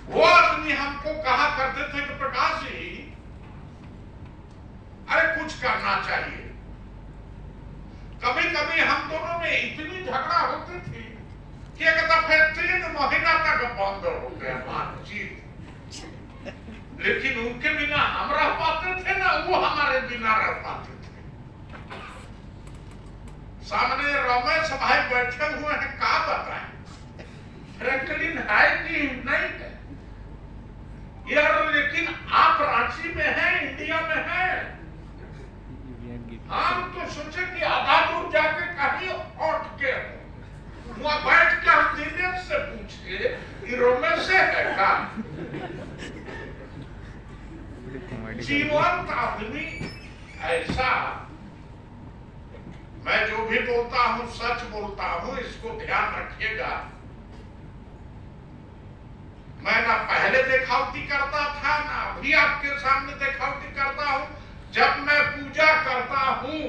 वो आदमी हमको कहा करते थे कि प्रकाश जी, अरे कुछ करना चाहिए। कभी कभी हम दोनों में इतनी झगड़ा होती थी कि एक दफे 3 महीना तक बंद हो गया बातचीत। लेकिन उनके बिना हम रह पाते थे ना, वो हमारे बिना रह पाते थे। सामने रमेश भाई बैठे हुए हैं, क्या बताएं, फ्रैंकलिन है कि नहीं है यार। लेकिन आप रांची में हैं, इंडिया में हैं। हम तो सोचे कि आधा दूर जाके कहीं हट के वहां बैठ के हम दिनेश से पूछे कि रमेश है का जीवंत आदमी ऐसा। मैं जो भी बोलता हूं सच बोलता हूं, इसको ध्यान रखिएगा। मैं ना पहले दिखावटी करता था, ना अभी आपके सामने दिखावटी करता हूं। जब मैं पूजा करता हूं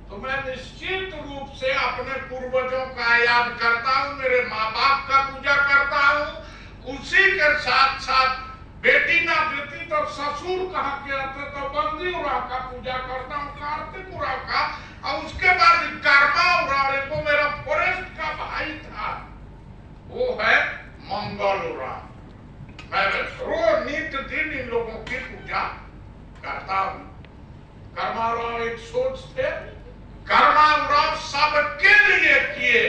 तो मैं निश्चित रूप से अपने पूर्वजों का याद करता हूं, मेरे माँ बाप का पूजा करता हूं। उसी के साथ साथ बेटी ना देती तो ससुर कहा के आते तो बंदी उराव का पूजा करता हूँ, कार्तिक उराव का। और उसके बाद कर्मा उराव को मेरा फॉरेस्ट का भाई था, वो है मंगल उराव। मैं रोज नित्य दिन इन लोगों की पूजा करता हूँ। कर्मा उराव एक सोच थे, कर्मा उराव सबके लिए किए।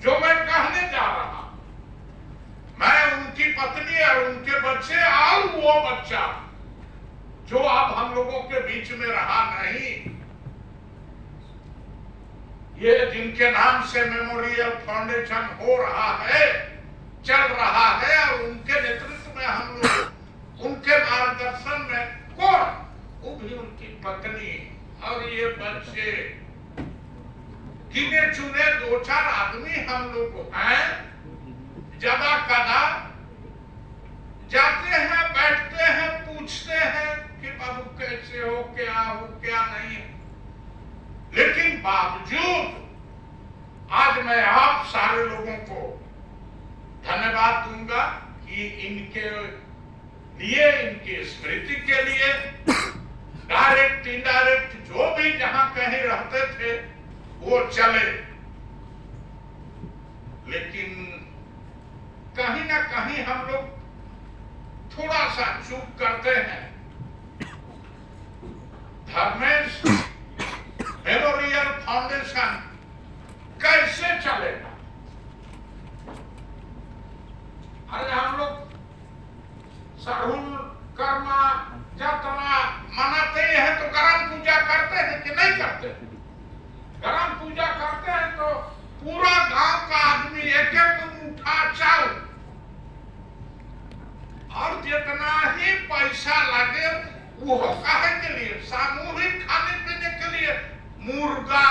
जो मैं कहने जा रहा, मैं उनकी पत्नी और उनके बच्चे और वो बच्चा जो अब हम लोगों के बीच में रहा नहीं, ये जिनके नाम से मेमोरियल फाउंडेशन हो रहा है, चल रहा है, और उनके नेतृत्व में हम लोग, उनके मार्गदर्शन में कौन, वो भी उनकी पत्नी और ये बच्चे, गिने चुने 2-4 आदमी हम लोग हैं। ज्यादा कदा जाते हैं, बैठते हैं, पूछते हैं कि बाबू कैसे हो, क्या नहीं। लेकिन बावजूद आज मैं आप सारे लोगों को धन्यवाद दूंगा कि इनके लिए, इनकी स्मृति के लिए डायरेक्ट इनडायरेक्ट जो भी जहां कहीं रहते थे वो चले। लेकिन कहीं ना कहीं हम लोग थोड़ा सा चूक करते हैं। धर्मेश मेमोरियल फाउंडेशन कैसे चलेगा? अरे हम लोग सरहुल कर्मा जतना मनाते हैं तो गरम पूजा करते हैं कि नहीं करते? गरम पूजा करते हैं तो पूरा गांव का आदमी एक-एक मुट्ठा चावल और जितना ही पैसा लगे वो काहे के लिए, सामूहिक खाने पीने के लिए। मुर्गा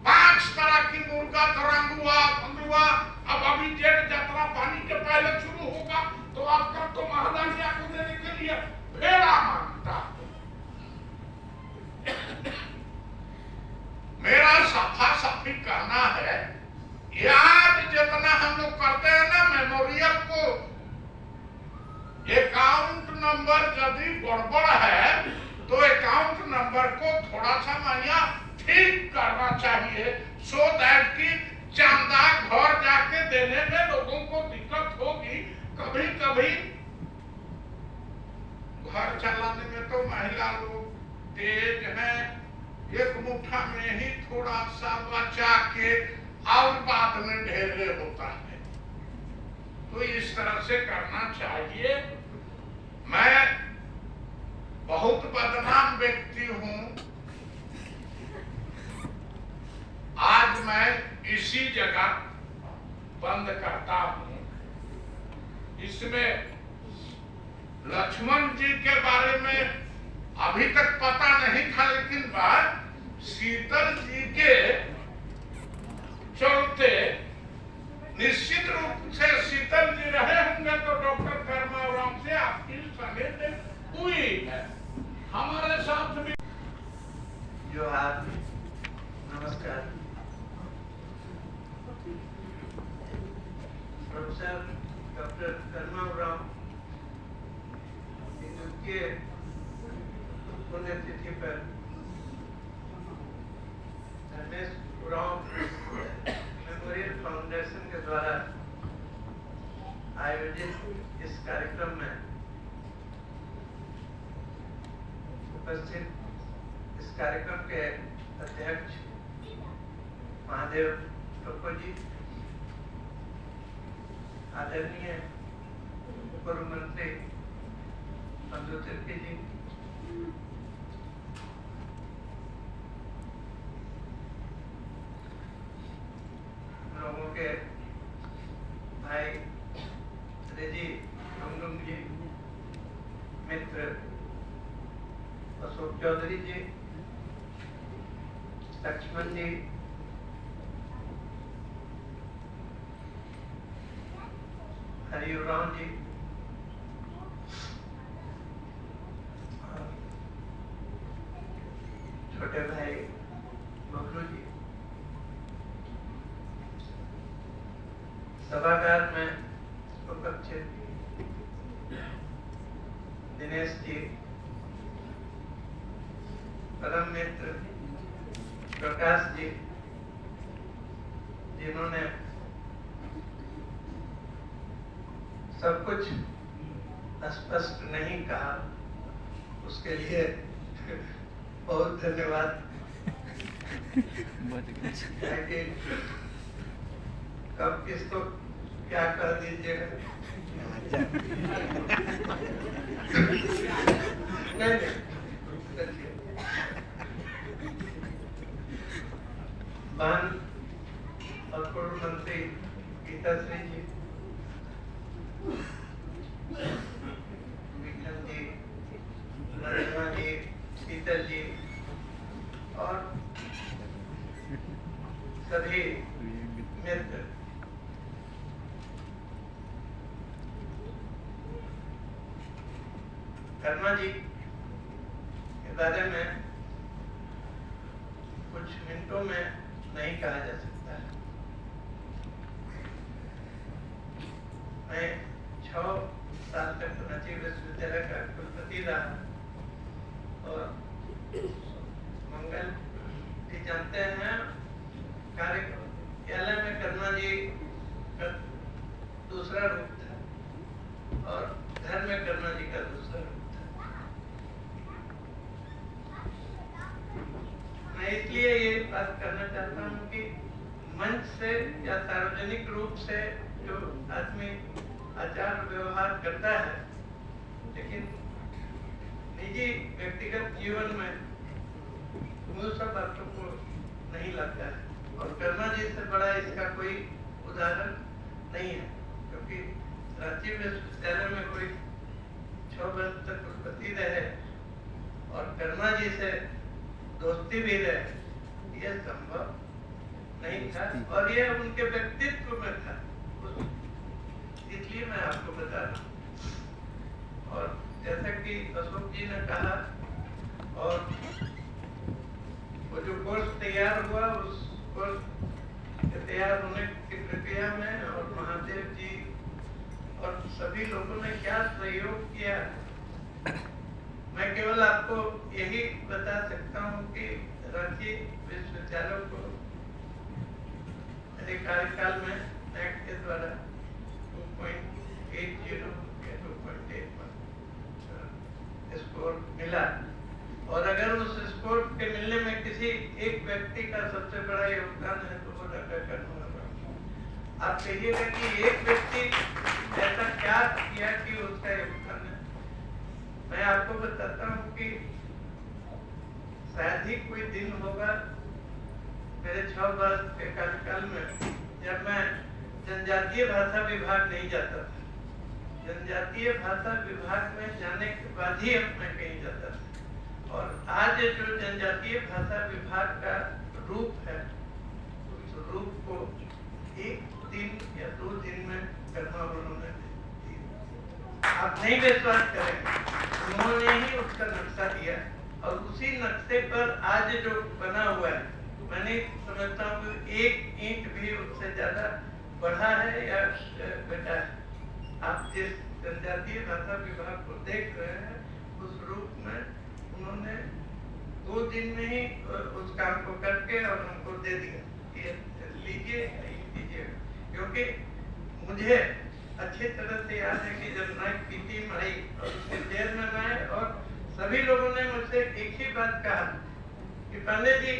5 तरह की मुर्गा, तरंगुआ, भंगुआ। अब अभी जेठ यात्रा पानी के पहले शुरू होगा तो आपका तो महादानिया को देने के लिए भेड़ा यदि गड़बड़ है तो अकाउंट नंबर को थोड़ा सा मानिया ठीक करना चाहिए, सो दैट कि चंदा घर जाके देने में लोगों को दिक्कत होगी। कभी कभी घर चलाने में तो महिला लोग तेज हैं, एक मुट्ठा में ही थोड़ा सा बचा के और बाद में ढेरे होता है, तो इस तरह से करना चाहिए। मैं बहुत बदनाम व्यक्ति हूं, आज मैं इसी जगह बंद करता हूं। इसमें लक्ष्मण जी के बारे में अभी तक पता नहीं था, लेकिन बात शीतल जी के चलते निश्चित रूप से शीतल जी रहे होंगे तो डॉक्टर कर्मा राम से आपकी सलाह हुई है। हमारे साथ भी जोहार, नमस्कार। प्रोफेसर डॉक्टर कर्मा राम के पुण्यतिथि पर रमेश उरांव मेमोरियल फाउंडेशन के द्वारा आयोजित इस कार्यक्रम में उपस्थित इस कार्यक्रम के अध्यक्ष महादेव टोको जी, आदरणीय पूर्व मंत्री संजू तिर्की जी, लोगों के भाई रेजी डुंगडुंग जी, मित्र अशोक चौधरी जी, लक्ष्मण जी, हरिराम जी, छोटे भाई बबलू जी, सभागार में उपस्थित दिनेश जी, परम मित्र प्रकाश जी, जिन्होंने सब कुछ स्पष्ट नहीं कहा, उसके लिए बहुत धन्यवाद। कब किसको क्या कह दीजिएगा। वन और पूर्व मंत्री गीताश्री जी, विक्रम जी, नरेंद्र जी, शीतल जी और सभी मित्र, कर्मा जी के बारे में कुछ मिनटों में नहीं कहा जा सकता है। मैं 6 साल तक रांची विश्वविद्यालय का कुलपति रहा और मंगल जी जानते हैं कार्यालय में कर्मा जी का दूसरा रूप था और घर में कर्मा जी का दूसरा रूप था। मैं इसलिए ये बात करना चाहता हूँ कि मंच से या सार्वजनिक रूप से जो आदमी आचार व्यवहार करता है, लेकिन निजी व्यक्तिगत जीवन में वो सब बातों को नहीं लगता है। और कर्मा जी से बड़ा इसका कोई उदाहरण नहीं है, क्योंकि रांची विश्वविद्यालय में कोई 6 वर्ष तक कुलपति रहे और कर्मा जी से दोस्ती भी रहे, यह संभव नहीं था और यह उनके व्यक्तित्व में था, इसलिए मैं आपको बता रहा हूँ। और जैसा कि अशोक जी ने कहा, और वो जो कोर्स तैयार हुआ, उस कोर्स के तैयार होने की प्रक्रिया में और महादेव जी और सभी लोगों ने क्या सहयोग किया केवल आपको यही बता सकता हूँ कि रांची विश्वविद्यालय को मेरे कार्यकाल में NAC के द्वारा 2.80 या 2.81 स्कोर मिला, और अगर उस स्कोर के मिलने में किसी एक व्यक्ति का सबसे बड़ा योगदान है तो वो डॉक्टर कर्नूल है। आप कहिएगा कि एक व्यक्ति ऐसा क्या किया कि उसका योगदान है। मैं आपको बताता हूँ कि शायद ही कोई दिन होगा मेरे 6 वर्ष के कार्यकाल में जब मैं जनजातीय भाषा विभाग नहीं जाता था। जनजातीय भाषा विभाग में जाने के बाद ही मैं कहीं जाता था, और आज जो जनजातीय भाषा विभाग का रूप है, उस रूप को 1 दिन या 2 दिन में करना उन्होंने आप नहीं विश्वास करेंगे, उन्होंने ही उसका नक्शा दिया, और उसी नक्शे पर आज जो बना हुआ है, मैं नहीं समझता हूँ कि 1 ईंट भी उससे ज्यादा बढ़ा है या घटा है। आप जिस जनजातीय भाषा विभाग को देख रहे हैं, उस रूप में उन्होंने 2 दिन में ही उस काम को करके और हमको दे दिया, ये लीजिए लीजिए। क्योंकि मुझे अच्छी तरह से याद है कि जब नाइट की टीम आई और उसके चेयरमैन आए, और सभी लोगों ने मुझसे एक ही बात कहा कि पांडे जी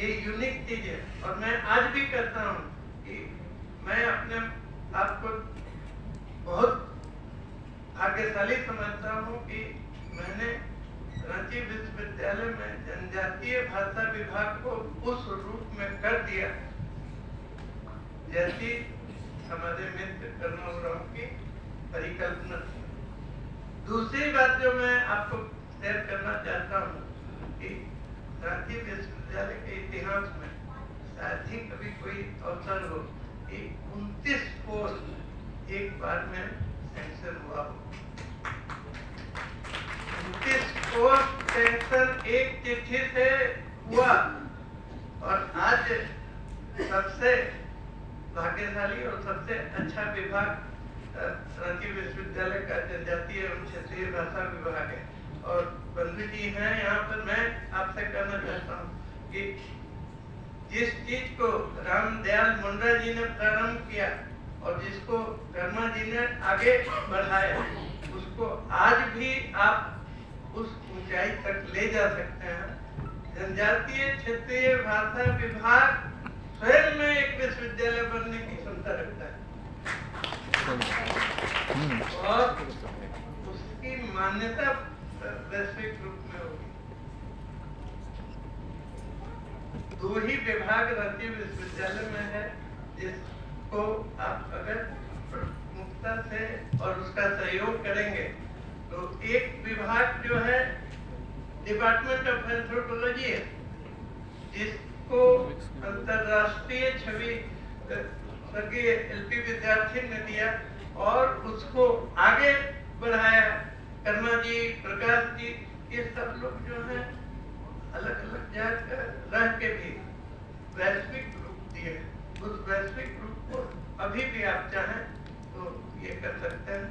ये यूनिक चीज है, और मैं आज भी कहता हूँ कि मैं अपने आप को बहुत भाग्यशाली समझता हूँ कि मैंने रांची विश्वविद्यालय में जनजातीय भाषा विभाग को उस रूप में कर दिया जैसी हमारे मित्र कर्नूल राव की परिकल्पना। दूसरी बात जो मैं आपको शेयर करना चाहता हूँ कि रांची विश्वविद्यालय के इतिहास में शायद ही कभी कोई अवसर हो कि 29 पोस्ट एक बार में सेंक्शन हुआ हो। 29 पोस्ट सेंक्शन एक चिट्ठी से हुआ, और आज सबसे भाग्यशाली और सबसे अच्छा विभाग रांची विश्वविद्यालय का जनजातीय एवं क्षेत्रीय भाषा विभाग है। और बंधु जी हैं यहाँ पर, मैं आपसे कहना चाहता हूँ कि जिस चीज को रामदयाल मुंडा जी ने प्रारंभ किया और जिसको कर्मा जी ने आगे बढ़ाया, उसको आज भी आप उस ऊंचाई तक ले जा सकते हैं। जनजातीय क्षेत्रीय भाषा विभाग स्वयं में एक विश्वविद्यालय बनने की क्षमता रखता है, और उसकी मान्यता वैश्विक रूप में होगी। 2 ही विभाग रांची विश्वविद्यालय में है जिसको आप अगर प्रमुखता से और उसका सहयोग करेंगे तो एक विभाग जो है डिपार्टमेंट ऑफ एंथ्रोपोलॉजी है, जिसको अंतरराष्ट्रीय छवि स्वर्गीय LP विद्यार्थी ने दिया और उसको आगे बढ़ाया। कर्मा जी, प्रकाश जी, ये सब लोग जो हैं अलग अलग जगह रह के भी वैश्विक रूप दिए। उस वैश्विक रूप को अभी भी आप चाहें तो ये कर सकते हैं।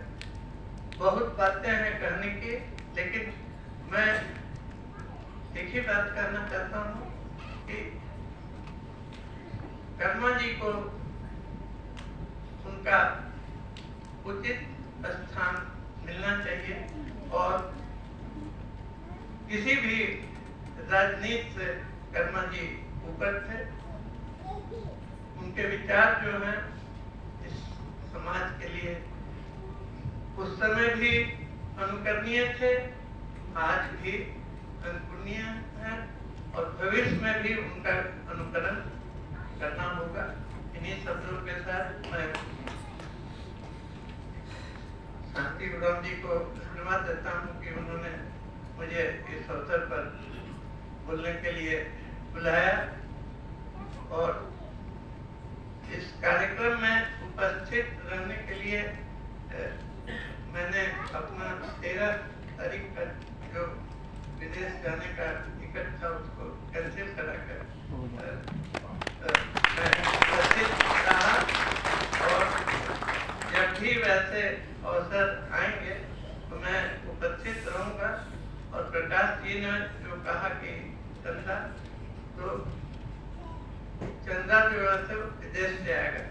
बहुत बातें हैं कहने की, लेकिन मैं एक ही बात कहना चाहता हूँ कि कर्मा जी को उनका उचित स्थान मिलना चाहिए, और किसी भी राजनीति से कर्मा जी ऊपर थे। उनके विचार जो हैं इस समाज के लिए उस समय भी अनुकरणीय थे, आज भी अनुकरणीय है, और भविष्य में भी उनका अनुकरण करना होगा। इन्हीं शब्दों के साथ मैं शांति गुरु जी को धन्यवाद देता हूँ कि उन्होंने मुझे इस अवसर पर बोलने के लिए बुलाया, और इस कार्यक्रम में उपस्थित रहने के लिए मैंने अपना 13 तारीख का जो विदेश जाने का टिकट था उसको कैंसिल कराकर मैं उपस्थित रहा, और जब भी वैसे अवसर आएंगे तो मैं उपस्थित रहूंगा। और प्रकाश जी ने जो कहा कि चंदा, तो चंदा जो है तो विदेश से आएगा,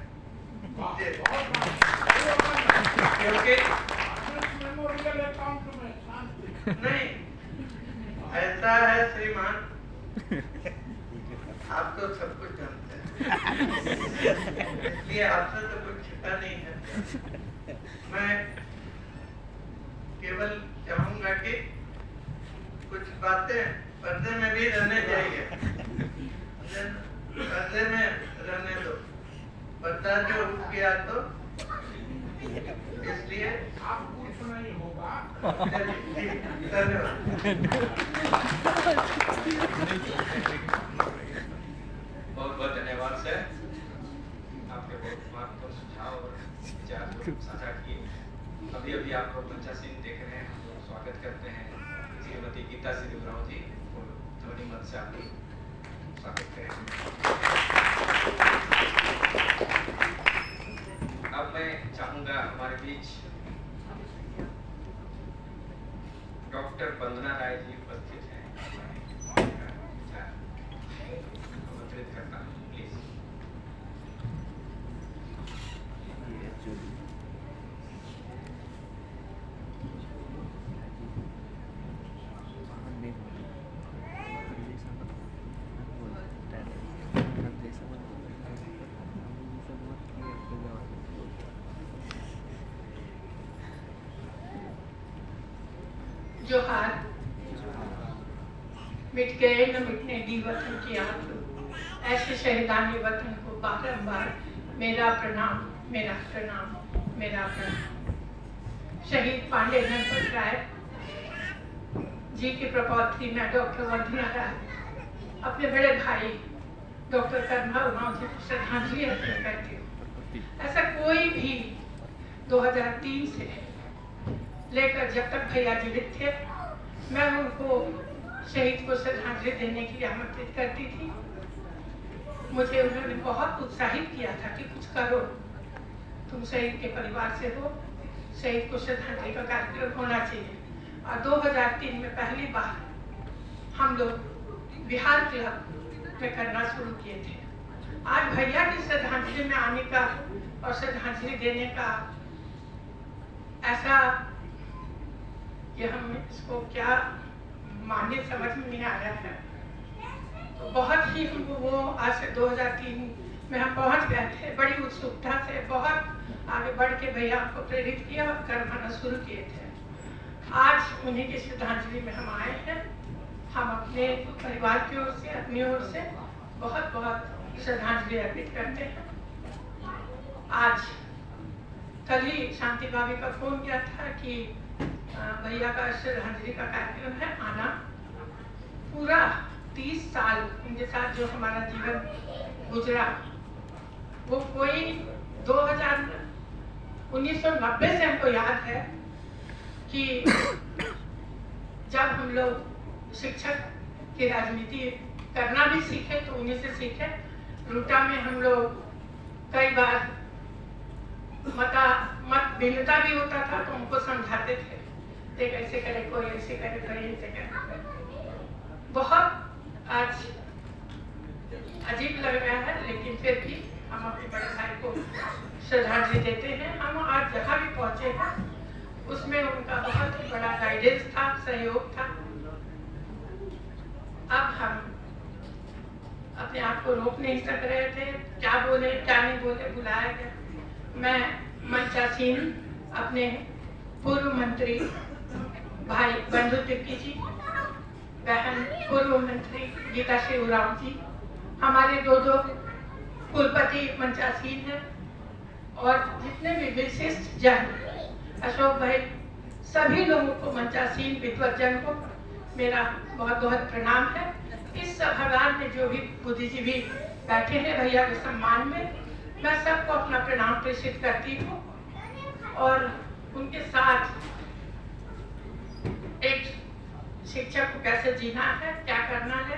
क्योंकि मेमोरियल अकाउंट में शांति। नहीं, ऐसा है श्रीमान, आप तो सब कुछ जानते हैं, इसलिए आपसे तो कुछ छिपा नहीं है। मैं केवल चाहूंगा कि कुछ बातें पर्दे में भी रहने चाहिए, पर्दे में रहने दो, पर्दा जो उठ गया तो इसलिए आप कुछ नहीं होगा। धन्यवाद। बहुत बहुत धन्यवाद सर, आपके बहुत महत्वपूर्ण सुझाव और विचार जो साझा किए। अभी अभी आप लोग मंचासीन देख रहे हैं, हम लोग स्वागत करते हैं श्रीमती गीता सिद्धूराव जी को ध्वनि मत से आप स्वागत करें। अब मैं चाहूंगा हमारे बीच डॉक्टर वंदना राय जी उपस्थित हैं, आमंत्रित करता हूं, प्लीज। जोहार। मिट गए न मिटने दी वतन की आग, ऐसे शहीदानी वतन को बारंबार मेरा प्रणाम, मेरा प्रणाम, मेरा प्रणाम। शहीद पांडे गणपत राय जी की प्रपौत्री मैं डॉक्टर वंदना राय अपने बड़े भाई डॉक्टर कर्मा उरांव जी को श्रद्धांजलि अर्पित करती हूँ। ऐसा कोई भी 2003 से लेकर जब तक भैया जीवित थे, मैं उनको शहीद को श्रद्धांजलि देने के लिए आमंत्रित करती थी। मुझे उन्होंने बहुत उत्साहित किया था कि कुछ करो, तुम शहीद के परिवार से हो, शहीद को श्रद्धांजलि का कार्यक्रम होना चाहिए। और 2003 में पहली बार हम लोग बिहार क्लब में करना शुरू किए थे। आज भैया की श्रद्धांजलि में आने का और श्रद्धांजलि देने का ऐसा कि हम इसको क्या माने समझ में नहीं आ रहा है। तो बहुत ही हमको वो आज से 2003 में हम पहुंच गए थे, बड़ी उत्सुकता से बहुत आगे बढ़ के भैया को प्रेरित किया और करवाना शुरू किए थे। आज उन्हीं की श्रद्धांजलि में हम आए हैं। हम अपने परिवार की ओर से, अपनी ओर से बहुत बहुत श्रद्धांजलि अर्पित करते हैं। आज कल ही शांति भाभी का फोन किया था कि भैया का श्रद्धांजलि का कार्यक्रम है, आना। पूरा 30 साल उनके साथ जो हमारा जीवन गुजरा, वो कोई 1990 से हमको याद है कि जब हम लोग शिक्षक की राजनीति करना भी सीखे तो उन्हीं से सीखे। रूटा में हम लोग कई बार मत भिन्नता भी होता था तो उनको समझाते थे, देख ऐसे करे, कोई ऐसे करे, कोई ऐसे करे। बहुत आज अजीब लग रहा है, लेकिन फिर भी हम अपने बड़े भाई को श्रद्धांजलि देते हैं। हम आज जहाँ भी पहुँचे हैं उसमें उनका बहुत ही बड़ा गाइडेंस था, सहयोग था। अब हम अपने आप को रोक नहीं सक रहे थे, क्या बोले क्या नहीं बोले, बुलाया गया। मैं मंचासीन अपने पूर्व मंत्री भाई बंधु तिर्की जी, बहन पूर्व मंत्री गीता सिद्धूराव जी, हमारे दो कुलपति मंचासीन हैं, और जितने भी विशिष्ट जन, अशोक भाई, सभी लोगों को, मंचासीन विद्वतजन को मेरा बहुत बहुत प्रणाम है। इस सभागार में जो भी बुद्धिजीवी बैठे हैं भैया के सम्मान में, मैं सबको अपना प्रणाम प्रेषित करती हूँ। और उनके साथ एक शिक्षक को कैसे जीना है, क्या करना है।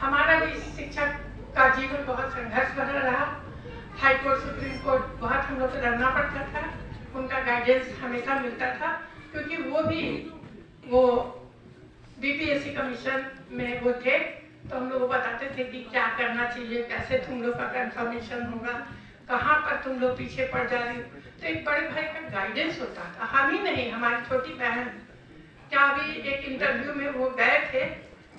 हमारा भी शिक्षक का जीवन बहुत संघर्ष भरा रहा। हाई कोर्ट, सुप्रीम कोर्ट बहुत हम लोग को लड़ना पड़ता था, उनका गाइडेंस हमेशा मिलता था, क्योंकि वो भी कमीशन में वो थे, तो हम लोग बताते थे कि क्या करना चाहिए, कैसे तुम लोग का कंफर्मेशन होगा, कहाँ पर तुम लोग पीछे पड़ जा रही हो। तो एक बड़े भाई का गाइडेंस होता था, हम ही नहीं, हमारी छोटी बहन। क्या अभी एक इंटरव्यू में वो गए थे,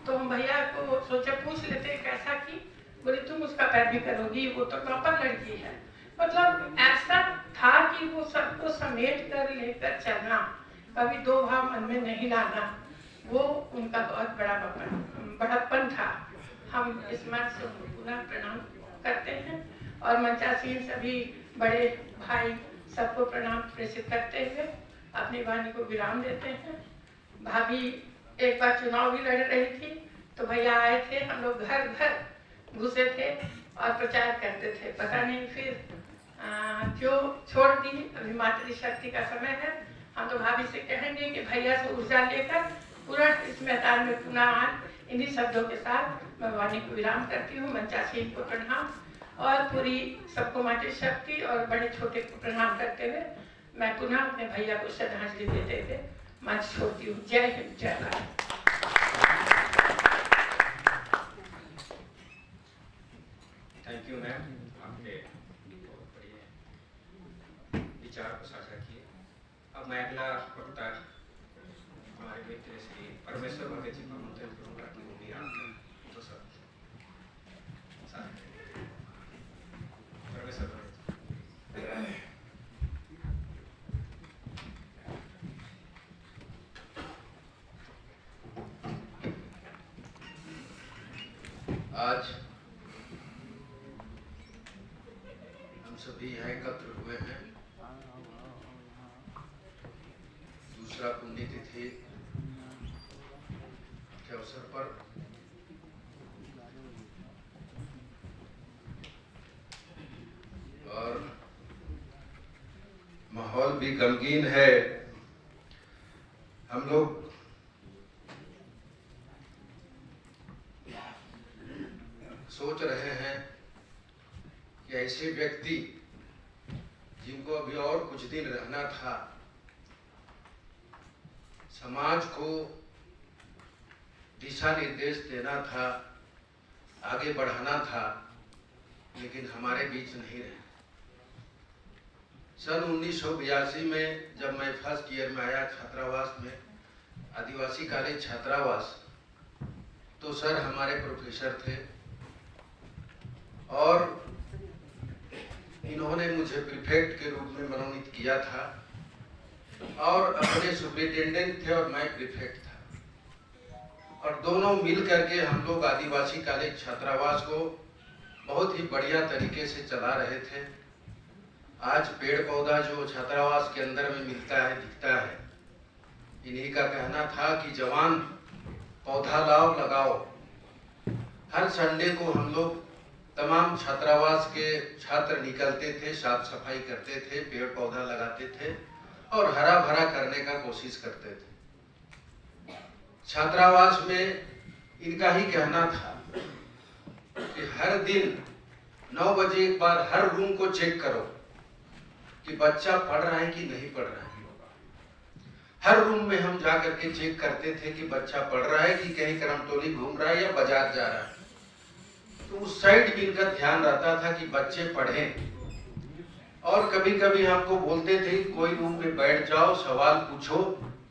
तो हम भैया को सोचे पूछ लेते कैसा की, बोले तुम उसका पैरवी करोगी, वो तो टॉपर लड़की है। मतलब ऐसा था कि वो सबको समेट कर लेकर चलना, कभी दो भाव मन में नहीं लाना, वो उनका बहुत बड़ा बड़प्पन था। हम इस मत से पुनः प्रणाम करते हैं और मंचासीन सभी बड़े भाई सबको प्रणाम प्रेषित करते हुए अपनी वाणी को विराम देते हैं। भाभी एक बार चुनाव भी लड़ रही थी, तो भैया आए थे, हम लोग घर घर घुसे थे और प्रचार करते थे। पता नहीं फिर जो छोड़ दी, अभी मातृशक्ति का समय है, हम तो भाभी से कहेंगे कि भैया से ऊर्जा लेकर पूरा इस मैदान में पुनः आए। इन्हीं शब्दों के साथ मैं वाणी को विराम करती हूँ। मंचासीन को प्रणाम और पूरी सबको मातृशक्ति और बड़े छोटे को प्रणाम करते हुए मैं पुनः अपने भैया को श्रद्धांजलि देते हुए मंच छोड़ती हूँ। जय हिंद, जय भारत। थैंक यू मैम, आपने बहुत बढ़िया विचार को साझा किए। अब मैं अगला वक्ता हमारे मित्र श्री परमेश्वर भगत जी को आमंत्रित करूंगा कि वो भी आपके दो शब्द साझा करें। परमेश्वर भगत जी। आज हम सभी यहाँ एकत्र हुए हैं दूसरा पुण्यतिथि के अवसर पर। और माहौल भी गमगीन है। हम लोग सोच रहे हैं कि ऐसे व्यक्ति जिनको अभी और कुछ दिन रहना था, समाज को दिशा निर्देश देना था, आगे बढ़ाना था, लेकिन हमारे बीच नहीं रहे। सन 1982 में जब मैं फर्स्ट ईयर में आया छात्रावास में, आदिवासी कॉलेज छात्रावास, तो सर हमारे प्रोफेसर थे और इन्होंने मुझे प्रीफेक्ट के रूप में मनोनीत किया था और अपने सुपरिटेंडेंट थे और मैं प्रीफेक्ट था। और दोनों मिल करके हम लोग आदिवासी कॉलेज छात्रावास को बहुत ही बढ़िया तरीके से चला रहे थे। आज पेड़ पौधा जो छात्रावास के अंदर में मिलता है, दिखता है, इन्हीं का कहना था कि जवान पौधा लाओ लगाओ। हर संडे को हम लोग तमाम छात्रावास के छात्र निकलते थे, साफ सफाई करते थे, पेड़ पौधा लगाते थे और हरा भरा करने का कोशिश करते थे। छात्रावास में इनका ही कहना था कि हर दिन 9 बजे एक बार हर रूम को चेक करो कि बच्चा पढ़ रहा है कि नहीं पढ़ रहा है। हर रूम में हम जा करके चेक करते थे कि बच्चा पढ़ रहा है कि कहीं करमटोली घूम रहा है या बाजार जा रहा है। तो उस साइड भी इनका ध्यान रहता था कि बच्चे पढ़ें। और कभी कभी हमको बोलते थे कोई रूम में बैठ जाओ, सवाल पूछो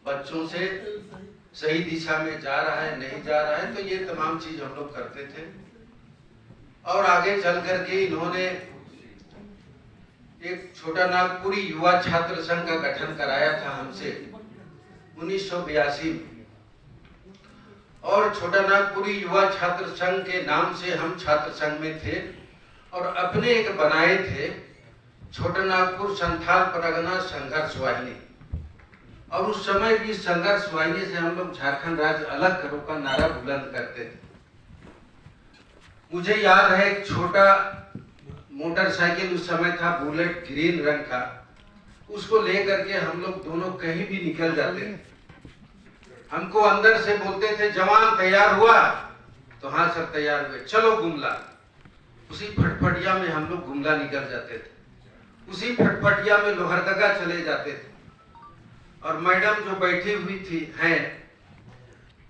बच्चों से, सही दिशा में जा रहा है नहीं जा रहा है। तो ये तमाम चीज हम लोग करते थे। और आगे चल करके इन्होंने एक छोटा नागपुरी युवा छात्र संघ का गठन कराया था हमसे 1982 में। और छोटा नागपुरी युवा छात्र संघ के नाम से हम छात्र संघ में थे और अपने एक बनाए थे छोटा नागपुर संथाल परगना संघर्ष वाहिनी। और उस समय भी संघर्ष वाहिनी से हम लोग झारखंड राज्य अलग करो का नारा बुलंद करते थे। मुझे याद है एक छोटा मोटरसाइकिल उस समय था, बुलेट ग्रीन रंग का, उसको लेकर के हम लोग दोनों कहीं भी निकल जाते थे। हमको अंदर से बोलते थे जवान तैयार हुआ, तो हाँ सर तैयार हुए, चलो गुमला। उसी फटफटिया में हम लोग गुमला निकल जाते थे, उसी फटफटिया में लोहरदगा चले जाते थे। और मैडम जो बैठी हुई थी हैं,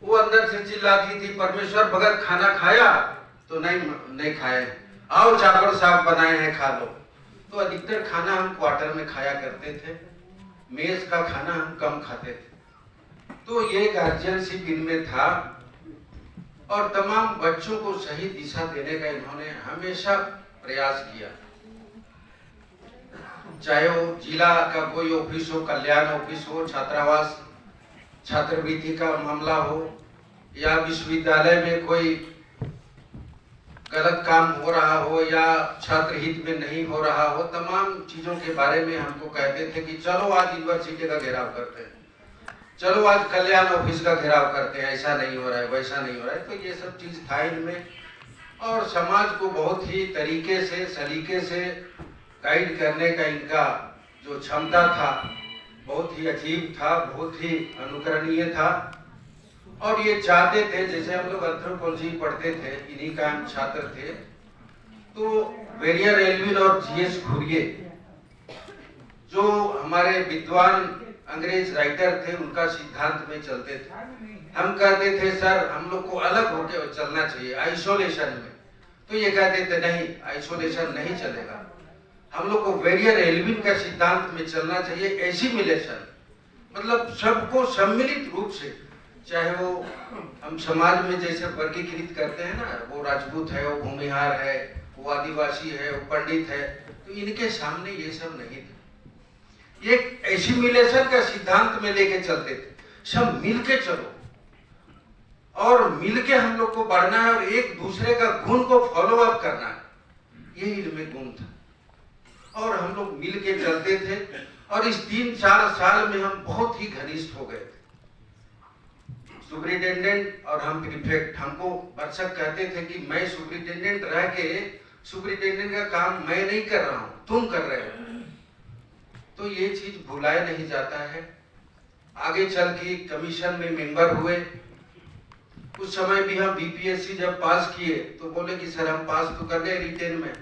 वो अंदर से चिल्लाती थी, परमेश्वर भगत खाना खाया? तो नहीं खाए। आओ चावल साहब बनाए हैं, खा लो। तो अधिकतर खाना हम क्वार्टर में खाया करते थे, मेज का खाना हम कम खाते थे। तो ये गार्जियनशिप इनमें था और तमाम बच्चों को सही दिशा देने का इन्होंने हमेशा प्रयास किया। चाहे वो जिला का कोई ऑफिस हो, कल्याण ऑफिस हो, छात्रावास छात्रवृत्ति का मामला हो, या विश्वविद्यालय में कोई गलत काम हो रहा हो या छात्र हित में नहीं हो रहा हो, तमाम चीजों के बारे में हमको कहते थे कि चलो आज यूनिवर्सिटी का घेराव करते हैं, चलो आज कल्याण ऑफिस का घेराव करते हैं, ऐसा नहीं हो रहा है, वैसा नहीं हो रहा है। तो ये सब चीज था इनमें, और समाज को बहुत ही तरीके से सलीके से गाइड करने का इनका जो क्षमता था बहुत ही अजीब था, बहुत ही अनुकरणीय था। और ये चाहते थे, जैसे हम लोग एंथ्रोपोलॉजी पढ़ते थे, इन्हीं का हम छात्र थे, तो वेरियर एल्विन और जीएस घुरिये जो हमारे विद्वान अंग्रेज राइटर थे, उनका सिद्धांत में चलते थे। हम कहते थे सर हम लोग को अलग होकर चलना चाहिए, आइसोलेशन में। तो ये कहते थे नहीं, आइसोलेशन नहीं चलेगा, हम लोग को वेरियर एल्विन का सिद्धांत में चलना चाहिए, एसिमिलेशन, मतलब सबको सम्मिलित रूप से, चाहे वो हम समाज में जैसे वर्गीकृत करते हैं ना, वो राजपूत है, वो भूमिहार है, वो आदिवासी है, वो पंडित है, तो इनके सामने ये सब नहीं थे। एक एसिमिलेशन का सिद्धांत में लेके चलते थे, सब मिलके चलो और मिलके हम लोग को बढ़ना है और एक दूसरे का गुण को फॉलो अप करना है, ये इनमें गुण था। और हम लोग मिलके चलते थे और इस 3-4 साल में हम बहुत ही घनिष्ठ हो गए थे। सुपरिटेंडेंट और हम प्रीफेक्ट, हमको भर्सक कहते थे कि मैं सुपरिटेंडेंट रह के सुपरिटेंडेंट का काम मैं नहीं कर रहा हूं, तुम कर रहे हो। तो ये चीज भुलाया नहीं जाता है। आगे चल के कमीशन में मेंबर हुए, उस समय भी हम बीपीएससी जब पास किए तो बोले कि सर हम पास तो कर गए रिटेन में,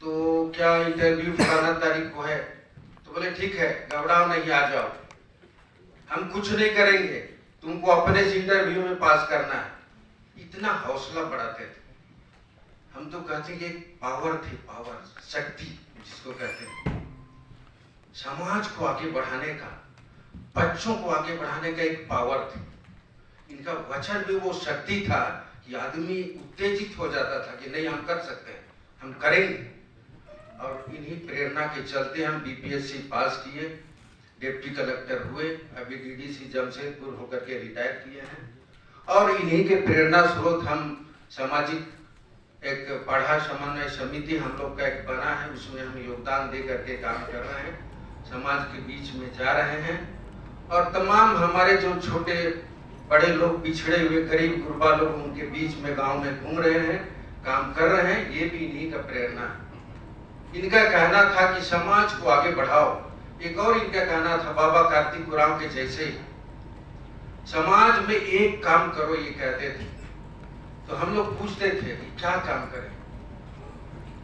तो क्या इंटरव्यू फलाना तारीख को है? तो बोले ठीक है, घबराओ नहीं, आ जाओ, हम कुछ नहीं करेंगे, तुमको अपने इंटरव्यू में पास करना है। इतना हौसला बढ़ाते थे। हम तो कहते कि पावर थी, पावर, शक्ति जिसको कहते हैं, समाज को आगे बढ़ाने का, बच्चों को आगे बढ़ाने का एक पावर थी। इनका वचन भी वो शक्ति था कि आदमी उत्तेजित हो जाता था कि नहीं हम कर सकते हैं, हम करेंगे। और इन्हीं प्रेरणा के चलते हम बीपीएससी पास किए, डिप्टी कलेक्टर हुए, अभी डीडीसी जमशेदपुर होकर के रिटायर किए हैं। और इन्हीं के प्रेरणा स्रोत हम सामाजिक एक पढ़ा समन्वय समिति हम लोग का एक बना है, उसमें हम योगदान दे करके काम कर रहे हैं, समाज के बीच में जा रहे हैं। और तमाम हमारे जो छोटे बड़े लोग, पिछड़े हुए गरीब गुरबा लोग, उनके बीच में गांव में घूम रहे हैं, काम कर रहे हैं, ये भी इन्हीं का प्रेरणा है। इनका कहना था कि समाज को आगे बढ़ाओ। एक और इनका कहना था बाबा कार्तिक उरांव के जैसे, समाज में एक काम करो, ये कहते थे। तो हम लोग पूछते थे कि क्या काम करें,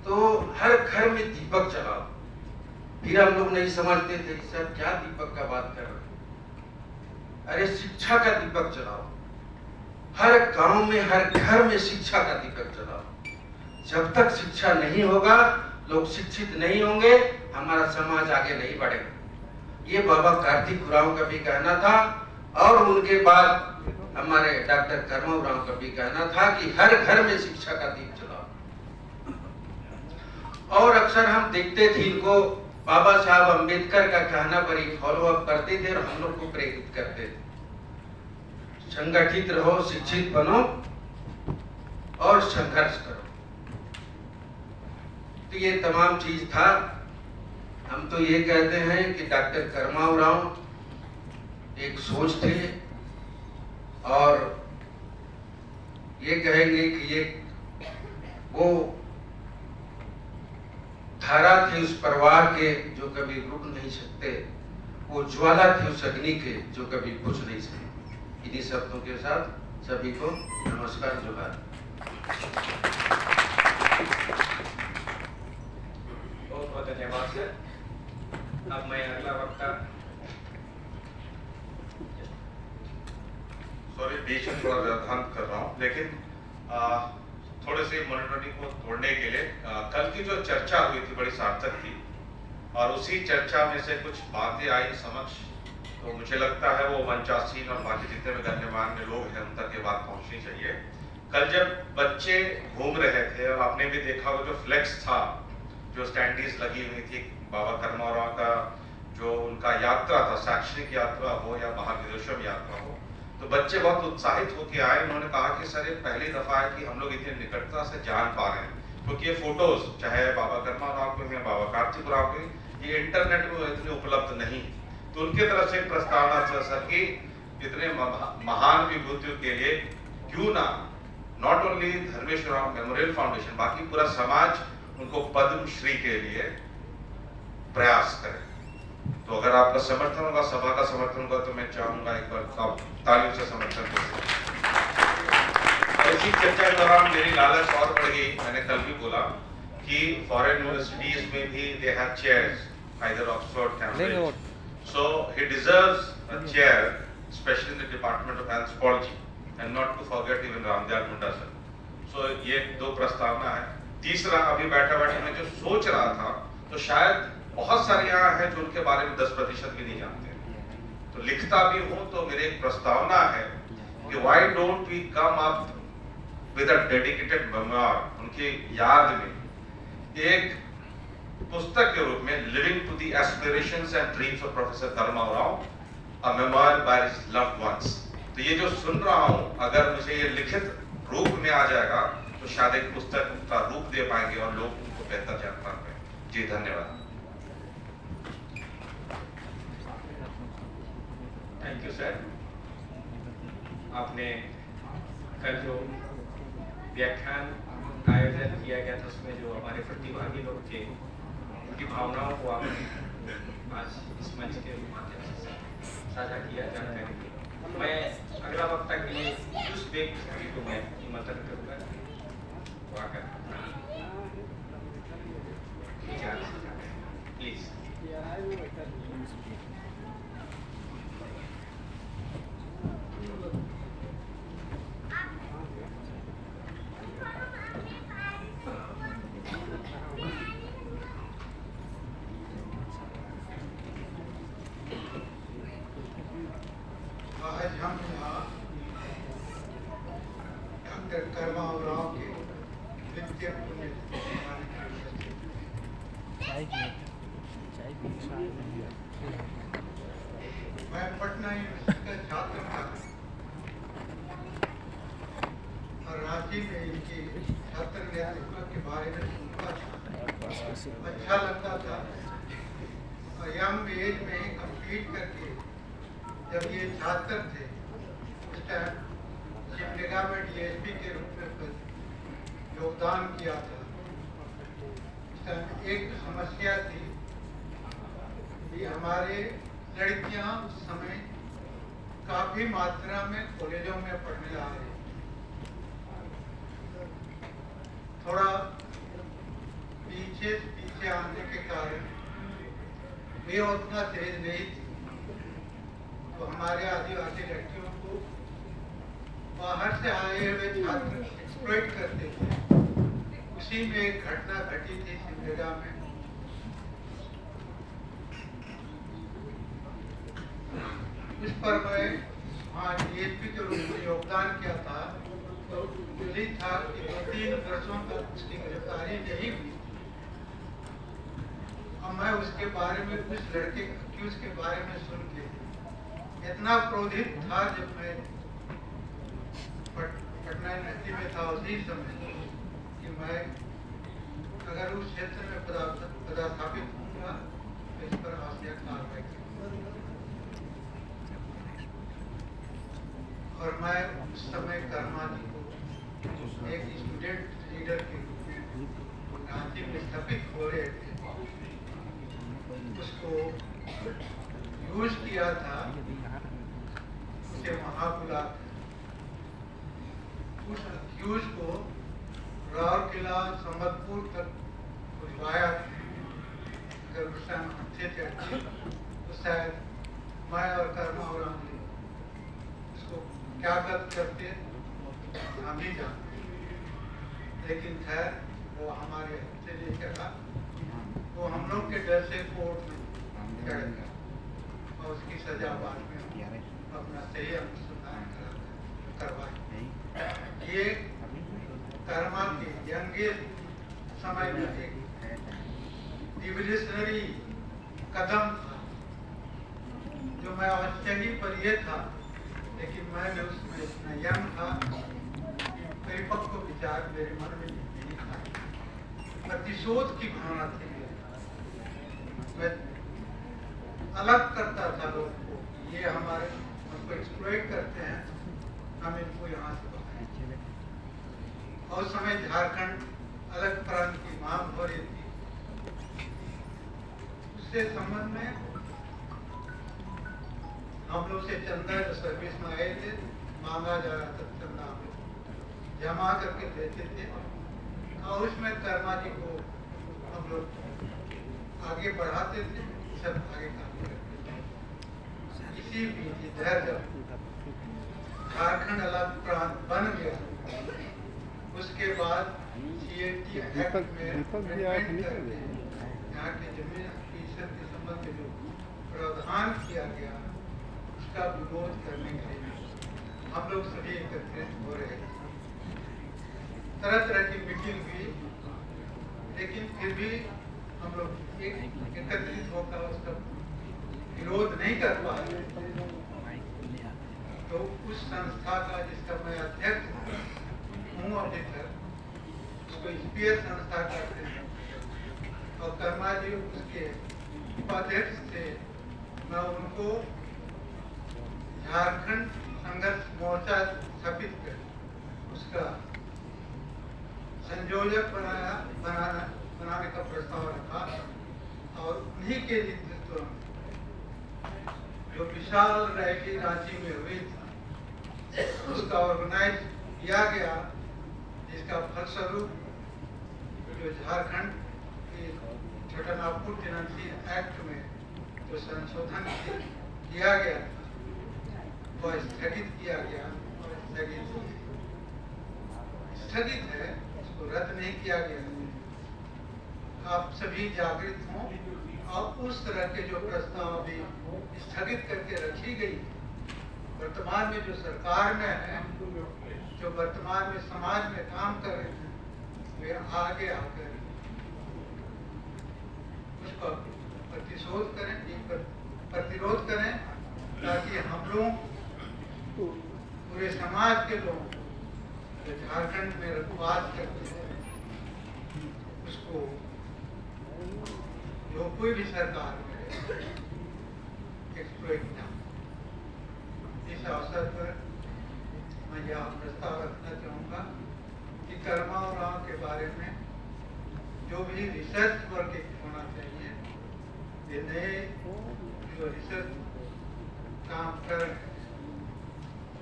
तो हर घर में दीपक जलाओ। फिर हम लोग नहीं समझते थे कि सर क्या दीपक का बात कर रहे हैं, अरे शिक्षा का दीपक जलाओ, हर गांव में हर घर में शिक्षा का दीपक जलाओ। जब तक शिक्षा नहीं होगा, लोग शिक्षित नहीं होंगे, हमारा समाज आगे नहीं बढ़ेगा। ये बाबा कार्तिक उरांव का भी कहना था। और उनके बाद हमारे डॉक्टर कर्मा उरांव का भी कहना था कि हर घर में शिक्षा का दीप जलाओ। और अक्सर हम देखते थे इनको, बाबा साहब अम्बेडकर का कहना पर ही फॉलो अप करते थे और हम लोग को प्रेरित करते थे, संगठित रहो, शिक्षित बनो और संघर्ष करो। तो ये तमाम चीज था। हम तो ये कहते हैं कि डॉक्टर कर्मा उरांव एक सोच थे, और ये कहेंगे कि ये वो धारा थे उस परिवार के जो कभी रुक नहीं सकते, वो ज्वाला थे उस अग्नि के जो कभी बुझ नहीं सकते। इन्हीं शब्दों के साथ सभी को नमस्कार, जोहार। बहुत बहुत धन्यवाद सर। अब मैं अगला वक्ता सॉरी बीच में थोड़ा व्यवधान कर रहा हूँ, लेकिन थोड़े से मोनोटोनी को तोड़ने के लिए कल की जो चर्चा हुई थी बड़ी सार्थक थी, और उसी चर्चा में से कुछ बातें आई समक्ष, तो मुझे लगता है वो मंचासीन और बाकी जितने भी गणमान्य लोग हैं उन तक ये बात पहुंचनी चाहिए। कल जब बच्चे घूम रहे थे और आपने भी देखा वो जो फ्लेक्स था, जो स्टैंडीज लगी हुई थी बाबा कर्माराव का, जो उनका यात्रा था, शैक्षणिक यात्रा हो या बाहर विदेशों में यात्रा हो, तो बच्चे बहुत उत्साहित होकर आए। उन्होंने कहा कि सर ये पहली दफा है कि हम लोग इतनी निकटता से जान पा रहे हैं, क्योंकि ये फोटोज चाहे बाबा कर्माराव के हैं, बाबा कार्तिक राव के, ये इंटरनेट में इतने उपलब्ध नहीं। तो उनकी तरफ से एक प्रस्तावना था सर कि इतने महान विभूतियों के लिए क्यों ना not only Dharmeshwar Rao memorial foundation, बाकी पूरा समाज उनको पद्म श्री के लिए प्रयास करे। तो अगर आपका समर्थन होगा, सभा का समर्थन होगा, तो मैं चाहूंगा एक बार आप तालियों से समर्थन करें। और इसी चर्चा के दौरान मेरी लालच और बढ़ गई। मैंने कल भी बोला कि फॉरेन यूनिवर्सिटीज में भी they have chairs, either Oxford, Cambridge, so he deserves a chair, especially in the Department of Anthropology, and not to forget even Ramdayal Munda sir. so ये दो प्रस्तावना है। तीसरा, अभी बैठा मैं जो सोच रहा था, तो शायद बहुत सारे यहाँ हैं जो उनके बारे में 10% भी नहीं जानते, तो लिखता भी हूँ तो मेरी एक प्रस्तावना है कि why don't we come up with a dedicated memoir, उनकी याद में एक पुस्तक के रूप में, living to the aspirations and dreams of professor Karmarao, a memoir by his loved ones. तो ये जो सुन रहा हूँ, अगर मुझे ये लिखित रूप में आ जाएगा तो शायद एक पुस्तक का रूप दे पाएंगे और लोग उनको बेहतर जान पाएंगे। जी धन्यवाद। Thank you sir. आपने कल जो व्याख्यान आयोजन किया गया था उसमें जो हमारे प्रतिभागी लोग थे, उनकी भावनाओं को आपने आज इस मंच के माध्यम से साझा किया जानकारी। मैं अगला वक्ता के लिए उस व्यक्ति को मैं निमंत्रण करूँगा, वो आकर प्लीज। आज हम यहाँ डॉक्टर कर्माराव के द्वितीय मैं पटना यूनिवर्सिटी का छात्र था और रांची में इनकी छात्र नेतृत्व के बारे में सुनता था, अच्छा लगता था। और यंग एज में कंप्लीट करके जब ये छात्र थे, उस टाइम शिमला में डीएसपी के रूप में योगदान किया था। उस टाइम एक समस्या थी कि हमारे लड़कियां उस समय काफी मात्रा में कॉलेजों में पढ़ने आ रही, थोड़ा पीछे आने के कारण वे उतना तेज नहीं थी, तो हमारे आदिवासी लड़कियों को बाहर से आए हुए छात्र एक्सप्लॉइट करते थे। उसी में एक घटना घटी थी सिमडेगा में। उस पर मैं वहाँ डीएसपी के रूप में योगदान किया था, तो यही था कि 2-3 वर्षों तक उसकी गिरफ्तारी नहीं हुई। और मैं उसके बारे में, उस लड़के एक्यूज के बारे में सुन के इतना क्रोधित था जब मैं पटना यूनिवर्सिटी में था उसी समय कि मैं अगर उस क्षेत्र में पदस्थापित होऊंगा तो इस पर आवश्यक कार्रवाई करूंगा। और मैं उस समय कर्मा जी को एक स्टूडेंट लीडर के रूप में रांची में स्थापित हो रहे थे, उसको यूज किया था, उसे वहां बुला उस अक्यूज को राउरकेला संबलपुर तक बुलवाया। अगर उस टाइम अच्छे थे तो शायद मैं और कर्मा और उसको क्या करते हम ही जानते, लेकिन खैर वो हमारे हाथ से नहीं चला, वो हम लोग के डर से कोर्ट में चढ़ गया और उसकी सजा बाद में अपना सही अनुसंधान करवाई। ये कर्मा के यंगेस्ट समय में एक रिवोल्यूशनरी कदम था, जो मैं आश्चर्य पर यह था, लेकिन मैं भी उसमें इतना यंग था, परिपक्व विचार मेरे मन में नहीं था, प्रतिशोध की भावना थी। मैं अलग करता था लोगों को, ये हमारे हमको एक्सप्लॉइट करते हैं, हम इनको यहाँ से बाहर। और उस समय झारखंड अलग प्रांत की मांग हो रही थी, उससे संबंध में हम लोग से चंदा जो सर्विस में आए थे, मांगा जा रहा था, चंदा जमा करके देते थे, और उसमें कर्मा जी को हम लोग आगे बढ़ाते थे, सब आगे काम करते थे। इसी बीच इधर जब झारखंड अलग प्रांत बन गया, उसके बाद CAT एक्ट में यहाँ के जमीन एक्विजिशन के संबंध में जो प्रावधान किया गया, उसका विरोध करने के लिए हम लोग सभी एकत्रित हो रहे हैं। तरह तरह की मीटिंग हुई, लेकिन फिर भी हम लोग एकत्रित होकर उसका विरोध नहीं कर पाए। तो उस संस्था का, जिसका मैं अध्यक्ष हूँ अभी तक, उसको स्पीयर संस्था कहते हैं, और कर्मा जी उसके उपाध्यक्ष थे। मैं उनको झारखंड संघर्ष मोर्चा स्थापित कर उसका संयोजक बनाने का प्रस्ताव रखा, और उन्हीं के नेतृत्व में जो विशाल रैली रांची में हुई थी, उसका ऑर्गेनाइज किया गया, जिसका फलस्वरूप जो झारखंड के छठनापुर डिनंसिएशन एक्ट में जो संशोधन किया गया वह स्थगित किया गया, और स्थगित है, इसको रद्द नहीं किया गया। आप सभी जागृत हों, और उस तरह के जो प्रस्ताव अभी स्थगित करके रखी गई, वर्तमान में जो सरकार में है, जो वर्तमान में समाज में काम कर रहे हैं, वे आगे आकर उसका प्रतिरोध करें, ताकि हम लोग पूरे समाज के लोग जो झारखंड में रखवास करते हैं, उसको जो कोई भी सरकार करे एक्सप्लॉइट ना। इस अवसर पर मैं यह प्रस्ताव रखना चाहूँगा कि कर्मा और राव के बारे में जो भी रिसर्च वर्क होना चाहिए, ये नए जो रिसर्च काम कर रहे हैं,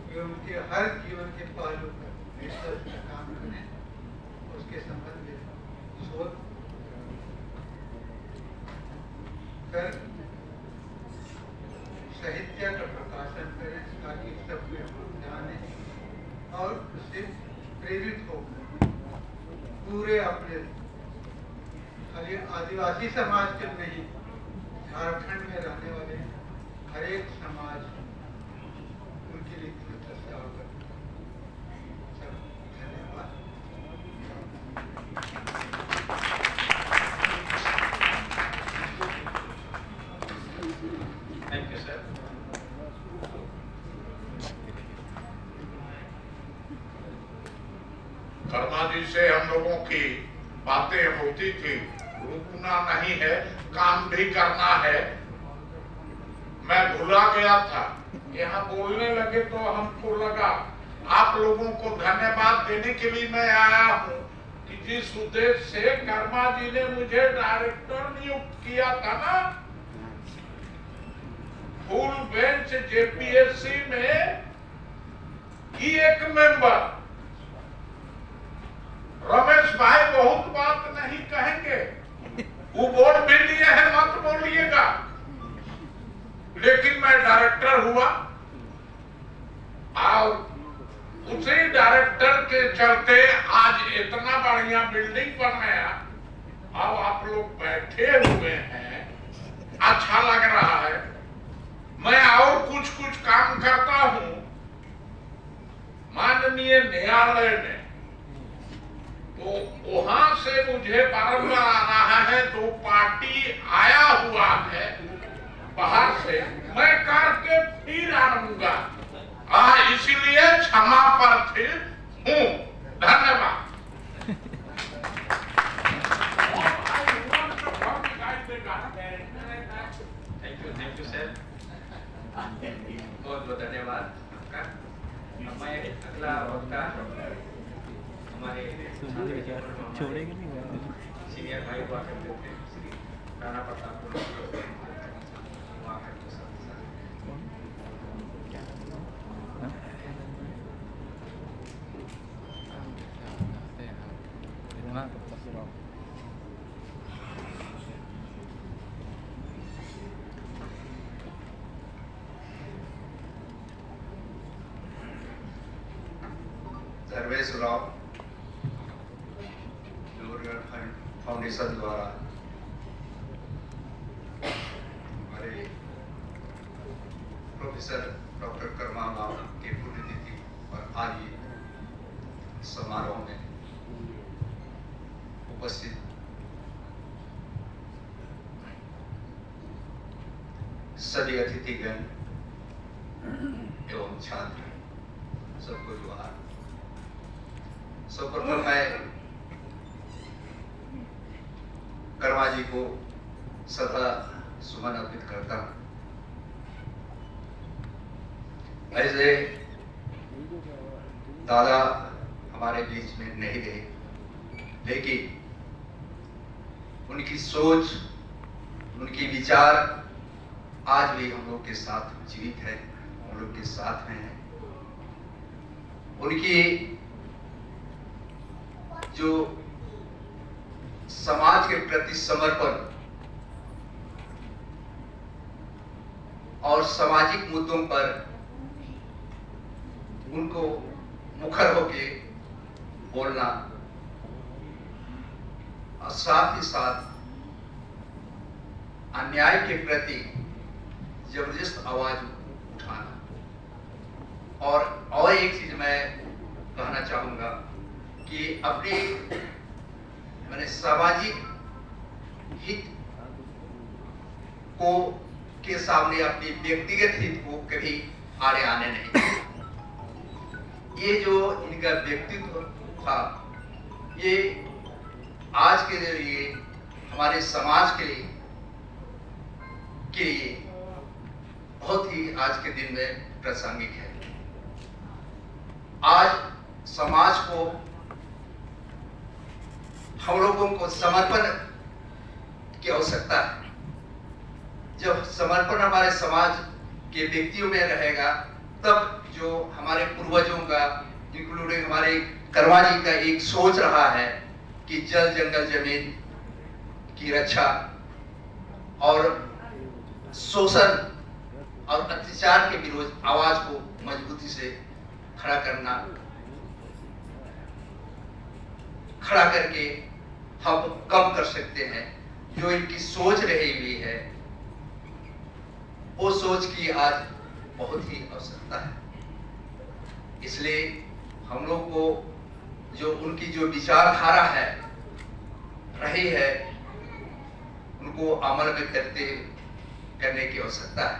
वे उनके हर जीवन के पहलू पर रिसर्च का काम करें, उसके संबंध में शोध कर साहित्य का प्रकाशन करें, ताकि सब जाने और उससे प्रेरित हो पूरे अपने खाली आदिवासी समाज के नहीं, झारखंड में रहने वाले हर एक समाज उनके लिए कृतज्ञता होगा। धन्यवाद। Thank you sir. Karma ji से हम लोगों की बातें होती थी, रुकना नहीं है, काम भी करना है। मैं भुला गया था, यहाँ बोलने लगे तो हमको लगा आप लोगों को धन्यवाद देने के लिए मैं आया हूँ कि जिस उद्देश्य से कर्मा जी ने मुझे डायरेक्टर नियुक्त किया था ना, फुल बेंच JPSC में की एक मेंबर रमेश भाई बहुत बात नहीं कहेंगे, वो बोर्ड भी लिए हैं, मत बोलिएगा, लेकिन मैं डायरेक्टर हुआ और उसी डायरेक्टर के चलते आज इतना बढ़िया बिल्डिंग बनाया और आप लोग बैठे हुए हैं, अच्छा लग रहा है। मैं और कुछ कुछ काम करता हूं। माननीय न्यायालय ने तो वहां से मुझे बारंबार आ रहा है, तो पार्टी आया हुआ है बाहर से, मैं करके फिर आऊंगा। इसलिए क्षमा प्रार्थी हूं। धन्यवाद। थैंक यू सर, बहुत बहुत धन्यवाद आपका। अब मैं अगला वक्ता हमारे सीनियर भाई हुआ करते थे, श्री राणा प्रताप हुआ करते सर। सर्वेश राव फाउंडेशन द्वारा हमारे प्रोफेसर डॉक्टर कर्मा राव के पुण्यतिथि पर आज ये समारोह में उपस्थित सभी अतिथिगण एवं छात्र सबको जोहार। सर्वप्रथम मैं कर्मा जी को सदा सुमन अर्पित करता हूं। ऐसे दादा हमारे बीच में नहीं रहे, लेकिन उनकी सोच, उनकी विचार आज भी हम लोग के साथ जीवित है, हम लोग के साथ में है। उनकी जो समाज के प्रति समर्पण और सामाजिक मुद्दों पर उनको मुखर होके बोलना और साथ ही साथ अन्याय के प्रति जबरदस्त आवाज उठाना। और एक चीज मैं कहना चाहूंगा कि अपने मैंने सामाजिक हित को के सामने अपनी व्यक्तिगत हित को कभी आड़े आने नहीं। ये जो इनका व्यक्तित्व था, ये आज के लिए हमारे समाज के लिए बहुत ही आज के दिन में प्रासंगिक है। आज समाज को, हम लोगों को समर्पण की आवश्यकता है। जब समर्पण हमारे समाज के व्यक्तियों में रहेगा, तब जो हमारे पूर्वजों का, इंक्लूडिंग हमारे कर्मा जी का एक सोच रहा है कि जल जंगल जमीन की रक्षा और शोषण और अत्याचार के विरोध आवाज को मजबूती से खड़ा करके हम कम कर सकते हैं। जो इनकी सोच रही हुई है, वो सोच की आज बहुत ही आवश्यकता है। इसलिए हम लोग को जो उनकी जो विचारधारा है रही है, उनको अमल में करने की आवश्यकता है।